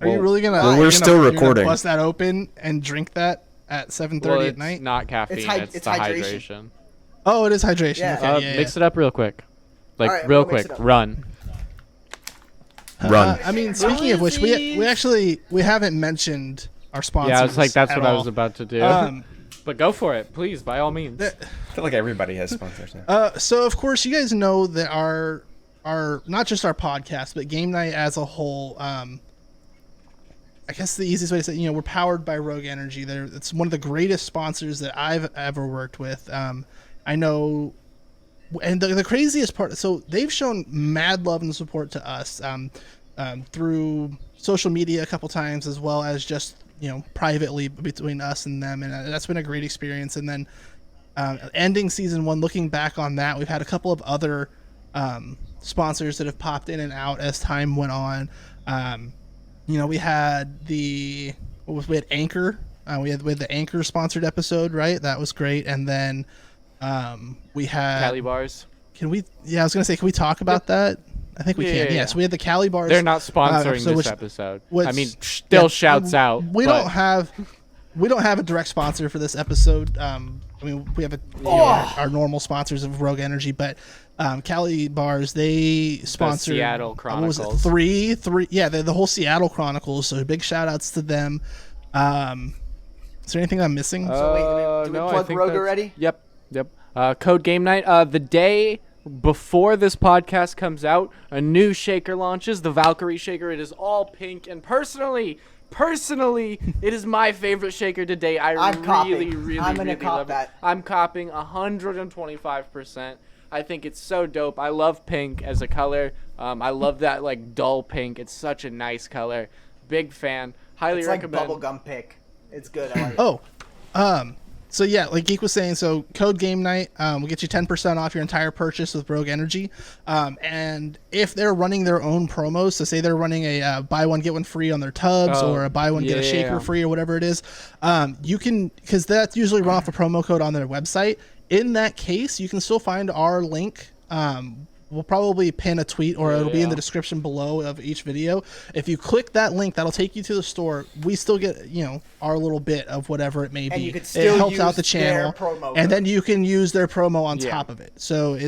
Speaker 3: Are you really gonna?
Speaker 6: well,
Speaker 3: you're
Speaker 6: we're
Speaker 3: gonna-
Speaker 6: still
Speaker 3: you're gonna
Speaker 6: recording.
Speaker 3: Bust that open and drink that at 7:30
Speaker 2: well,
Speaker 3: at
Speaker 2: it's
Speaker 3: night.
Speaker 2: not caffeine.
Speaker 5: It's
Speaker 2: It's,
Speaker 5: hydration.
Speaker 2: the hydration.
Speaker 3: Oh, it is hydration.
Speaker 5: Yeah.
Speaker 3: Okay, yeah,
Speaker 2: Mix it up real quick, like
Speaker 5: Alright,
Speaker 2: real
Speaker 5: I'll mix
Speaker 2: quick.
Speaker 5: it up.
Speaker 2: Run.
Speaker 6: Run.
Speaker 3: I mean, speaking of which, we haven't mentioned our sponsors.
Speaker 2: Yeah, I was like, that's
Speaker 3: at
Speaker 2: what I
Speaker 3: all.
Speaker 2: was about to do.
Speaker 3: Um,
Speaker 2: But go for it, please, by all means.
Speaker 6: I feel like everybody has sponsors now.
Speaker 3: So of course, you guys know that our not just our podcast, but Game Night as a whole. I guess the easiest way to say, you know, we're powered by Rogue Energy. It's one of the greatest sponsors that I've ever worked with. I know, and the craziest part, so they've shown mad love and support to us through social media a couple times, as well as just, you know, privately between us and them, and that's been a great experience. And then ending season 1, looking back on that, we've had a couple of other sponsors that have popped in and out as time went on. You know, we had we had Anchor. We had the Anchor sponsored episode, right? That was great. And then we had
Speaker 2: Cali bars.
Speaker 3: Can we? Yeah, I was gonna say, can we talk about that? I think we can. Yeah. So we had the Cali bars.
Speaker 2: They're not sponsoring
Speaker 3: so
Speaker 2: this
Speaker 3: which-
Speaker 2: episode.
Speaker 3: which-
Speaker 2: I mean, still
Speaker 3: yeah,
Speaker 2: shouts out.
Speaker 3: We
Speaker 2: but
Speaker 3: don't have a direct sponsor for this episode. I mean, we have our normal sponsors of Rogue Energy, but Cali Bars, they sponsor
Speaker 2: Seattle
Speaker 3: What
Speaker 2: Chronicles.
Speaker 3: was it? Three. Yeah, the whole Seattle Chronicles. So big shout outs to them. Is there anything I'm missing?
Speaker 5: So wait, do we
Speaker 2: no, I
Speaker 5: plug
Speaker 2: think
Speaker 5: Rogue
Speaker 2: that's-
Speaker 5: already?
Speaker 2: Yep. Code Game Night. The day before this podcast comes out, a new shaker launches, the Valkyrie shaker. It is all pink, and personally, it is my favorite shaker to date.
Speaker 5: I'm
Speaker 2: really,
Speaker 5: copping.
Speaker 2: really,
Speaker 5: I'm gonna
Speaker 2: really
Speaker 5: cop
Speaker 2: love
Speaker 5: that.
Speaker 2: it. I'm copping 125%. I think it's so dope. I love pink as a color. I love that like dull pink. It's such a nice color. Big fan. Highly
Speaker 5: It's like
Speaker 2: recommend.
Speaker 5: bubblegum pick. It's good. I like it.
Speaker 3: Oh, so yeah, like Geek was saying, so code Game Night will get you 10% off your entire purchase with Rogue Energy. And if they're running their own promos, so say they're running a buy one get one free on their tubs, or a buy one get a shaker
Speaker 2: yeah.
Speaker 3: free, or whatever it is, you can, because that's usually run off a promo code on their website. In that case, you can still find our link. We'll probably pin a tweet, or it'll be in the description below of each video. If you click that link, that'll take you to the store. We still get, you know, our little bit of whatever it may be.
Speaker 5: And you could still
Speaker 3: it helps
Speaker 5: use
Speaker 3: out the
Speaker 5: their
Speaker 3: channel,
Speaker 5: promo
Speaker 3: and
Speaker 5: code.
Speaker 3: then you can use their promo on top of it. So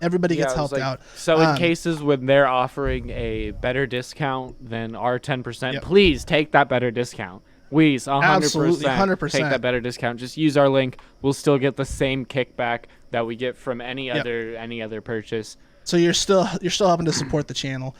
Speaker 3: everybody gets
Speaker 2: it was
Speaker 3: helped
Speaker 2: like-
Speaker 3: out.
Speaker 2: So in cases when they're offering a better discount than our 10%,
Speaker 3: Yep.
Speaker 2: please take that better discount. Wheeze, 100%.
Speaker 3: Absolutely, 100%.
Speaker 2: Take that better discount. Just use our link. We'll still get the same kickback that we get from any other purchase.
Speaker 3: So you're still helping to support the channel.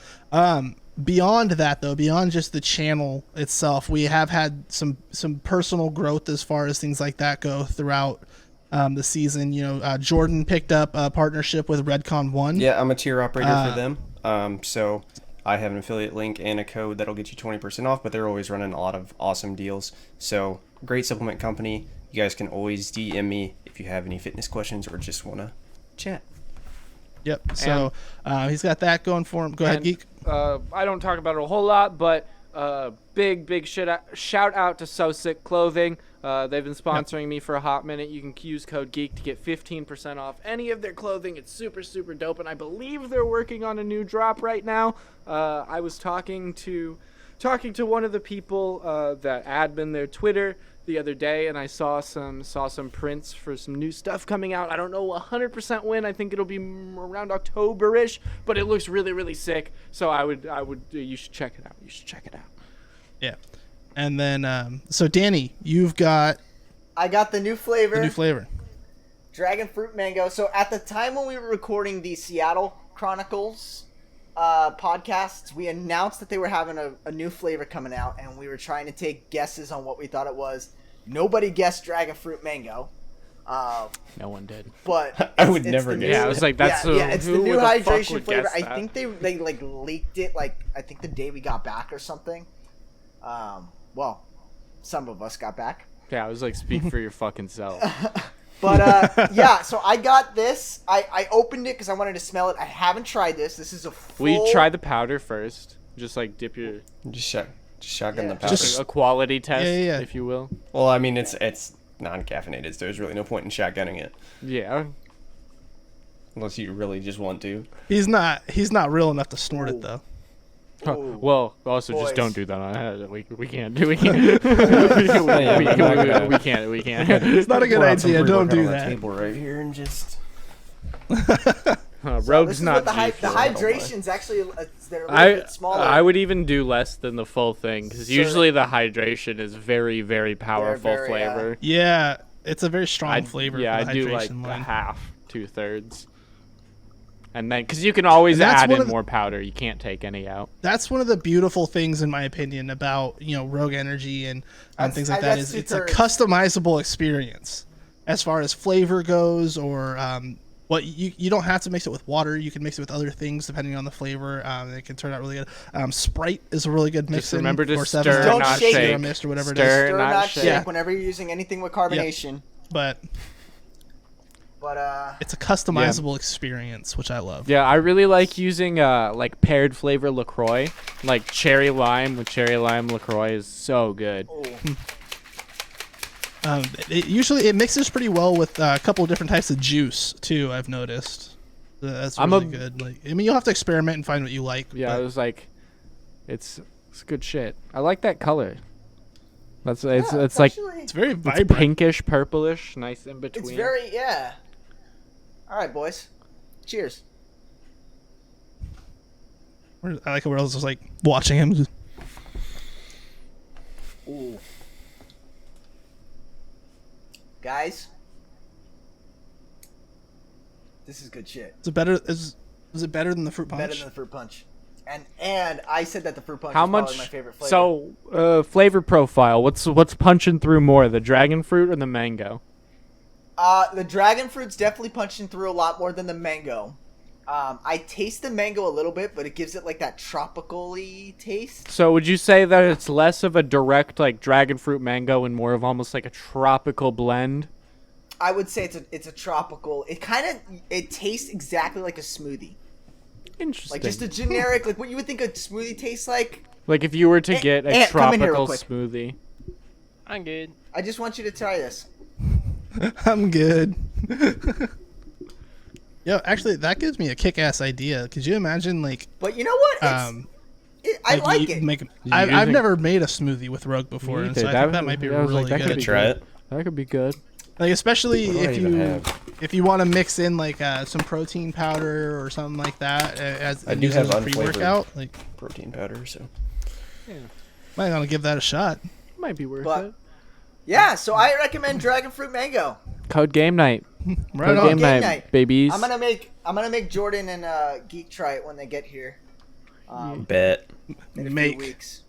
Speaker 3: Beyond that, though, beyond just the channel itself, we have had some personal growth as far as things like that go throughout the season. Jordan picked up a partnership with Redcon 1.
Speaker 6: Yeah, I'm a tier operator for them. So I have an affiliate link and a code that'll get you 20% off, but they're always running a lot of awesome deals. So great supplement company. You guys can always DM me if you have any fitness questions or just want to chat.
Speaker 3: Yep. So he's got that going for him. Go ahead, Geek.
Speaker 2: I don't talk about it a whole lot, but big shout out to So Sick Clothing. They've been sponsoring me for a hot minute. You can use code GEEK to get 15% off any of their clothing. It's super dope, and I believe they're working on a new drop right now. I was talking to one of the people that admin their Twitter the other day, and I saw some prints for some new stuff coming out. I don't know 100% when. I think it'll be around October-ish, but it looks really sick. So you should check it out.
Speaker 3: Yeah. And then so Danny,
Speaker 5: I got the new flavor. Dragon fruit mango. So at the time when we were recording the Seattle Chronicles podcasts, we announced that they were having a new flavor coming out, and we were trying to take guesses on what we thought it was. Nobody guessed dragon fruit mango.
Speaker 2: No one did.
Speaker 5: But
Speaker 6: I would never guess.
Speaker 2: Yeah, I was like, that's
Speaker 5: it's the
Speaker 2: who
Speaker 5: new
Speaker 2: the fuck
Speaker 5: hydration
Speaker 2: would
Speaker 5: flavor.
Speaker 2: guess
Speaker 5: I
Speaker 2: that?
Speaker 5: think they like leaked it I think the day we got back or something. Well, some of us got back.
Speaker 2: Yeah, I was like, speak for your fucking self.
Speaker 5: But yeah, so I got this. I opened it because I wanted to smell it. I haven't tried this. This is a full...
Speaker 2: We try the powder first. Just like dip your...
Speaker 6: Just shotgun the powder.
Speaker 3: Just
Speaker 2: a quality test,
Speaker 3: Yeah.
Speaker 2: if you will.
Speaker 6: Well, I mean, it's non-caffeinated, so there's really no point in shotgunning it.
Speaker 2: Yeah.
Speaker 6: Unless you really just want to.
Speaker 3: He's not real enough to snort it though.
Speaker 5: Ooh.
Speaker 2: Well, also
Speaker 5: Boys.
Speaker 2: just don't do that on it. We can't. We can't.
Speaker 3: It's not a good idea. Don't do that.
Speaker 6: Table right here and just.
Speaker 5: This
Speaker 2: Rogue's
Speaker 5: is
Speaker 2: not.
Speaker 5: what the
Speaker 2: G4.
Speaker 5: hydration's actually they're a little bit smaller.
Speaker 2: I would even do less than the full thing because usually the hydration is very powerful
Speaker 5: very,
Speaker 2: flavor.
Speaker 3: Yeah, it's a very strong flavor.
Speaker 2: Yeah,
Speaker 3: for the
Speaker 2: I do like
Speaker 3: hydration
Speaker 2: a
Speaker 3: line.
Speaker 2: half, 2/3. And then, because you can always
Speaker 3: And that's
Speaker 2: add
Speaker 3: one
Speaker 2: in
Speaker 3: of the-
Speaker 2: more powder, you can't take any out.
Speaker 3: That's one of the beautiful things, in my opinion, about Rogue Energy and things like that.
Speaker 5: that's
Speaker 3: Is it's a
Speaker 5: 2/3.
Speaker 3: customizable experience as far as flavor goes, or what you don't have to mix it with water. You can mix it with other things depending on the flavor. It can turn out really good. Sprite is a really good mix.
Speaker 2: Just remember to
Speaker 3: or
Speaker 2: stir,
Speaker 5: Don't
Speaker 2: not
Speaker 5: shake.
Speaker 2: shake.
Speaker 3: Mist or whatever it
Speaker 2: Stir,
Speaker 3: is.
Speaker 5: Stir,
Speaker 2: not
Speaker 5: not
Speaker 2: shake.
Speaker 5: shake
Speaker 3: Yeah.
Speaker 5: whenever you're using anything with carbonation.
Speaker 3: But
Speaker 5: But
Speaker 3: it's a customizable experience, which I love.
Speaker 2: Yeah, I really like using like paired flavor LaCroix. Like cherry lime with cherry lime LaCroix is so good.
Speaker 3: It mixes pretty well with a couple of different types of juice too. I've noticed. That's
Speaker 2: I'm
Speaker 3: really
Speaker 2: a-
Speaker 3: good. You'll have to experiment and find what you like.
Speaker 2: Yeah,
Speaker 3: but
Speaker 2: it was like, it's good shit. I like that color. It's like
Speaker 5: actually,
Speaker 3: it's very
Speaker 2: it's
Speaker 3: vibrant.
Speaker 2: pinkish, purplish, nice in between.
Speaker 5: it's very All right, boys. Cheers.
Speaker 3: I like it where I was just like watching him.
Speaker 5: Ooh. Guys, this is good shit.
Speaker 3: Is it better? Is it better than the fruit punch?
Speaker 5: Better than the fruit punch. And I said that the fruit punch
Speaker 2: How
Speaker 5: is
Speaker 2: much?
Speaker 5: probably my favorite flavor.
Speaker 2: So, flavor profile. What's punching through more, the dragon fruit or the mango?
Speaker 5: The dragon fruit's definitely punching through a lot more than the mango. I taste the mango a little bit, but it gives it like that tropical-y taste.
Speaker 2: So, would you say that it's less of a direct like dragon fruit mango and more of almost like a tropical blend?
Speaker 5: I would say it's a tropical. It tastes exactly like a smoothie.
Speaker 2: Interesting.
Speaker 5: Like just a generic, like what you would think a smoothie tastes like.
Speaker 2: Like if you were to get a
Speaker 5: Ant, come in here real
Speaker 2: tropical
Speaker 5: quick.
Speaker 2: smoothie.
Speaker 4: I'm good.
Speaker 5: I just want you to try this.
Speaker 3: I'm good. Yo, actually, that gives me a kick-ass idea. Could you imagine, like,
Speaker 5: But you know what? I like
Speaker 3: you
Speaker 5: it.
Speaker 3: Make,
Speaker 2: You
Speaker 3: I've
Speaker 2: using-
Speaker 3: never made a smoothie with Rogue before, and so I think that might be really
Speaker 2: that could
Speaker 3: good.
Speaker 2: be
Speaker 6: Try
Speaker 2: good.
Speaker 6: it.
Speaker 2: That could be good.
Speaker 3: Like, especially
Speaker 6: What do I
Speaker 3: if
Speaker 6: even
Speaker 3: you
Speaker 6: have?
Speaker 3: if you want to mix in like some protein powder or something like that as
Speaker 6: I
Speaker 3: and
Speaker 6: do
Speaker 3: use it
Speaker 6: have
Speaker 3: as a
Speaker 6: unflavored
Speaker 3: pre-workout. Like,
Speaker 6: protein powder, so.
Speaker 3: might want to give that a shot.
Speaker 2: Might be worth
Speaker 5: But
Speaker 2: it.
Speaker 5: yeah, so I recommend Dragon Fruit Mango.
Speaker 2: Code Game Night.
Speaker 3: Right
Speaker 2: Code
Speaker 3: on.
Speaker 2: Game
Speaker 5: Game
Speaker 2: Night,
Speaker 5: Night.
Speaker 2: babies.
Speaker 5: I'm gonna make Jordan and Geek try it when they get here.
Speaker 6: Bet.
Speaker 5: In a few
Speaker 3: Make.
Speaker 5: weeks.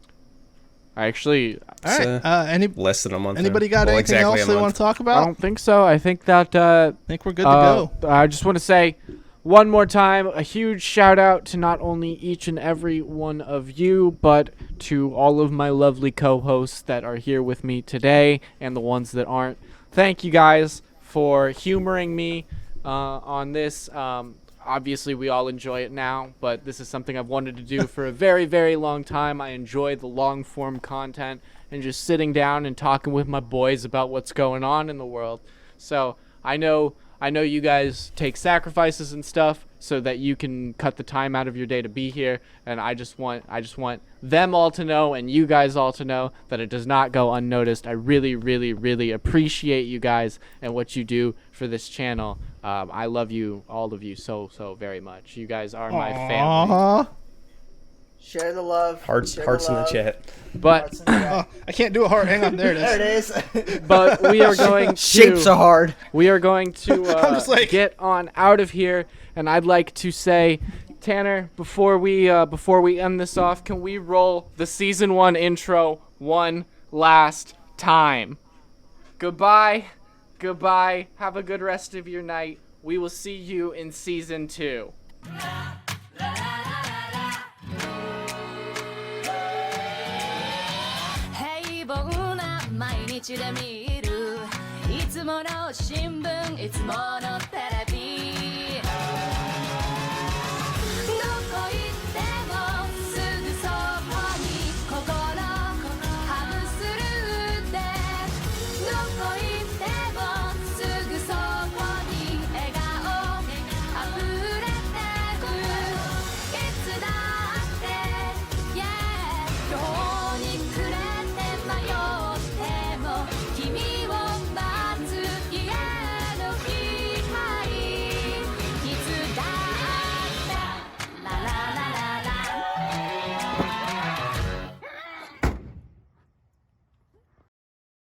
Speaker 2: I actually,
Speaker 3: All right.
Speaker 6: Less than a month.
Speaker 3: Anybody got anything else they want to talk
Speaker 2: I
Speaker 3: about?
Speaker 2: don't think so. I think that
Speaker 3: I think we're good to go.
Speaker 2: I just want to say one more time a huge shout out to not only each and every one of you, but to all of my lovely co-hosts that are here with me today and the ones that aren't. Thank you guys for humoring me on this. Obviously, we all enjoy it now, but this is something I've wanted to do for a very, very long time. I enjoy the long-form content and just sitting down and talking with my boys about what's going on in the world. So I know you guys take sacrifices and stuff so that you can cut the time out of your day to be here, and I just want them all to know and you guys all to know that it does not go unnoticed. I really, really, really appreciate you guys and what you do for this channel. I love you, all of you, so very much. You guys are my family.
Speaker 3: Aw.
Speaker 5: Share the love.
Speaker 6: Hearts
Speaker 5: share
Speaker 6: in the
Speaker 5: love.
Speaker 6: chat.
Speaker 2: But
Speaker 5: Hearts in the chat.
Speaker 3: I can't do a heart. Hang on, there it
Speaker 5: There
Speaker 3: is.
Speaker 5: it is.
Speaker 2: but we are going to
Speaker 5: Shapes are hard.
Speaker 2: We are going to
Speaker 3: I'm just like-
Speaker 2: get on out of here, and I'd like to say, Tanner, before we end this off, can we roll the season 1 intro one last time? Goodbye. Have a good rest of your night. We will see you in season 2.
Speaker 1: 平凡な毎日で見るいつもの新聞いつも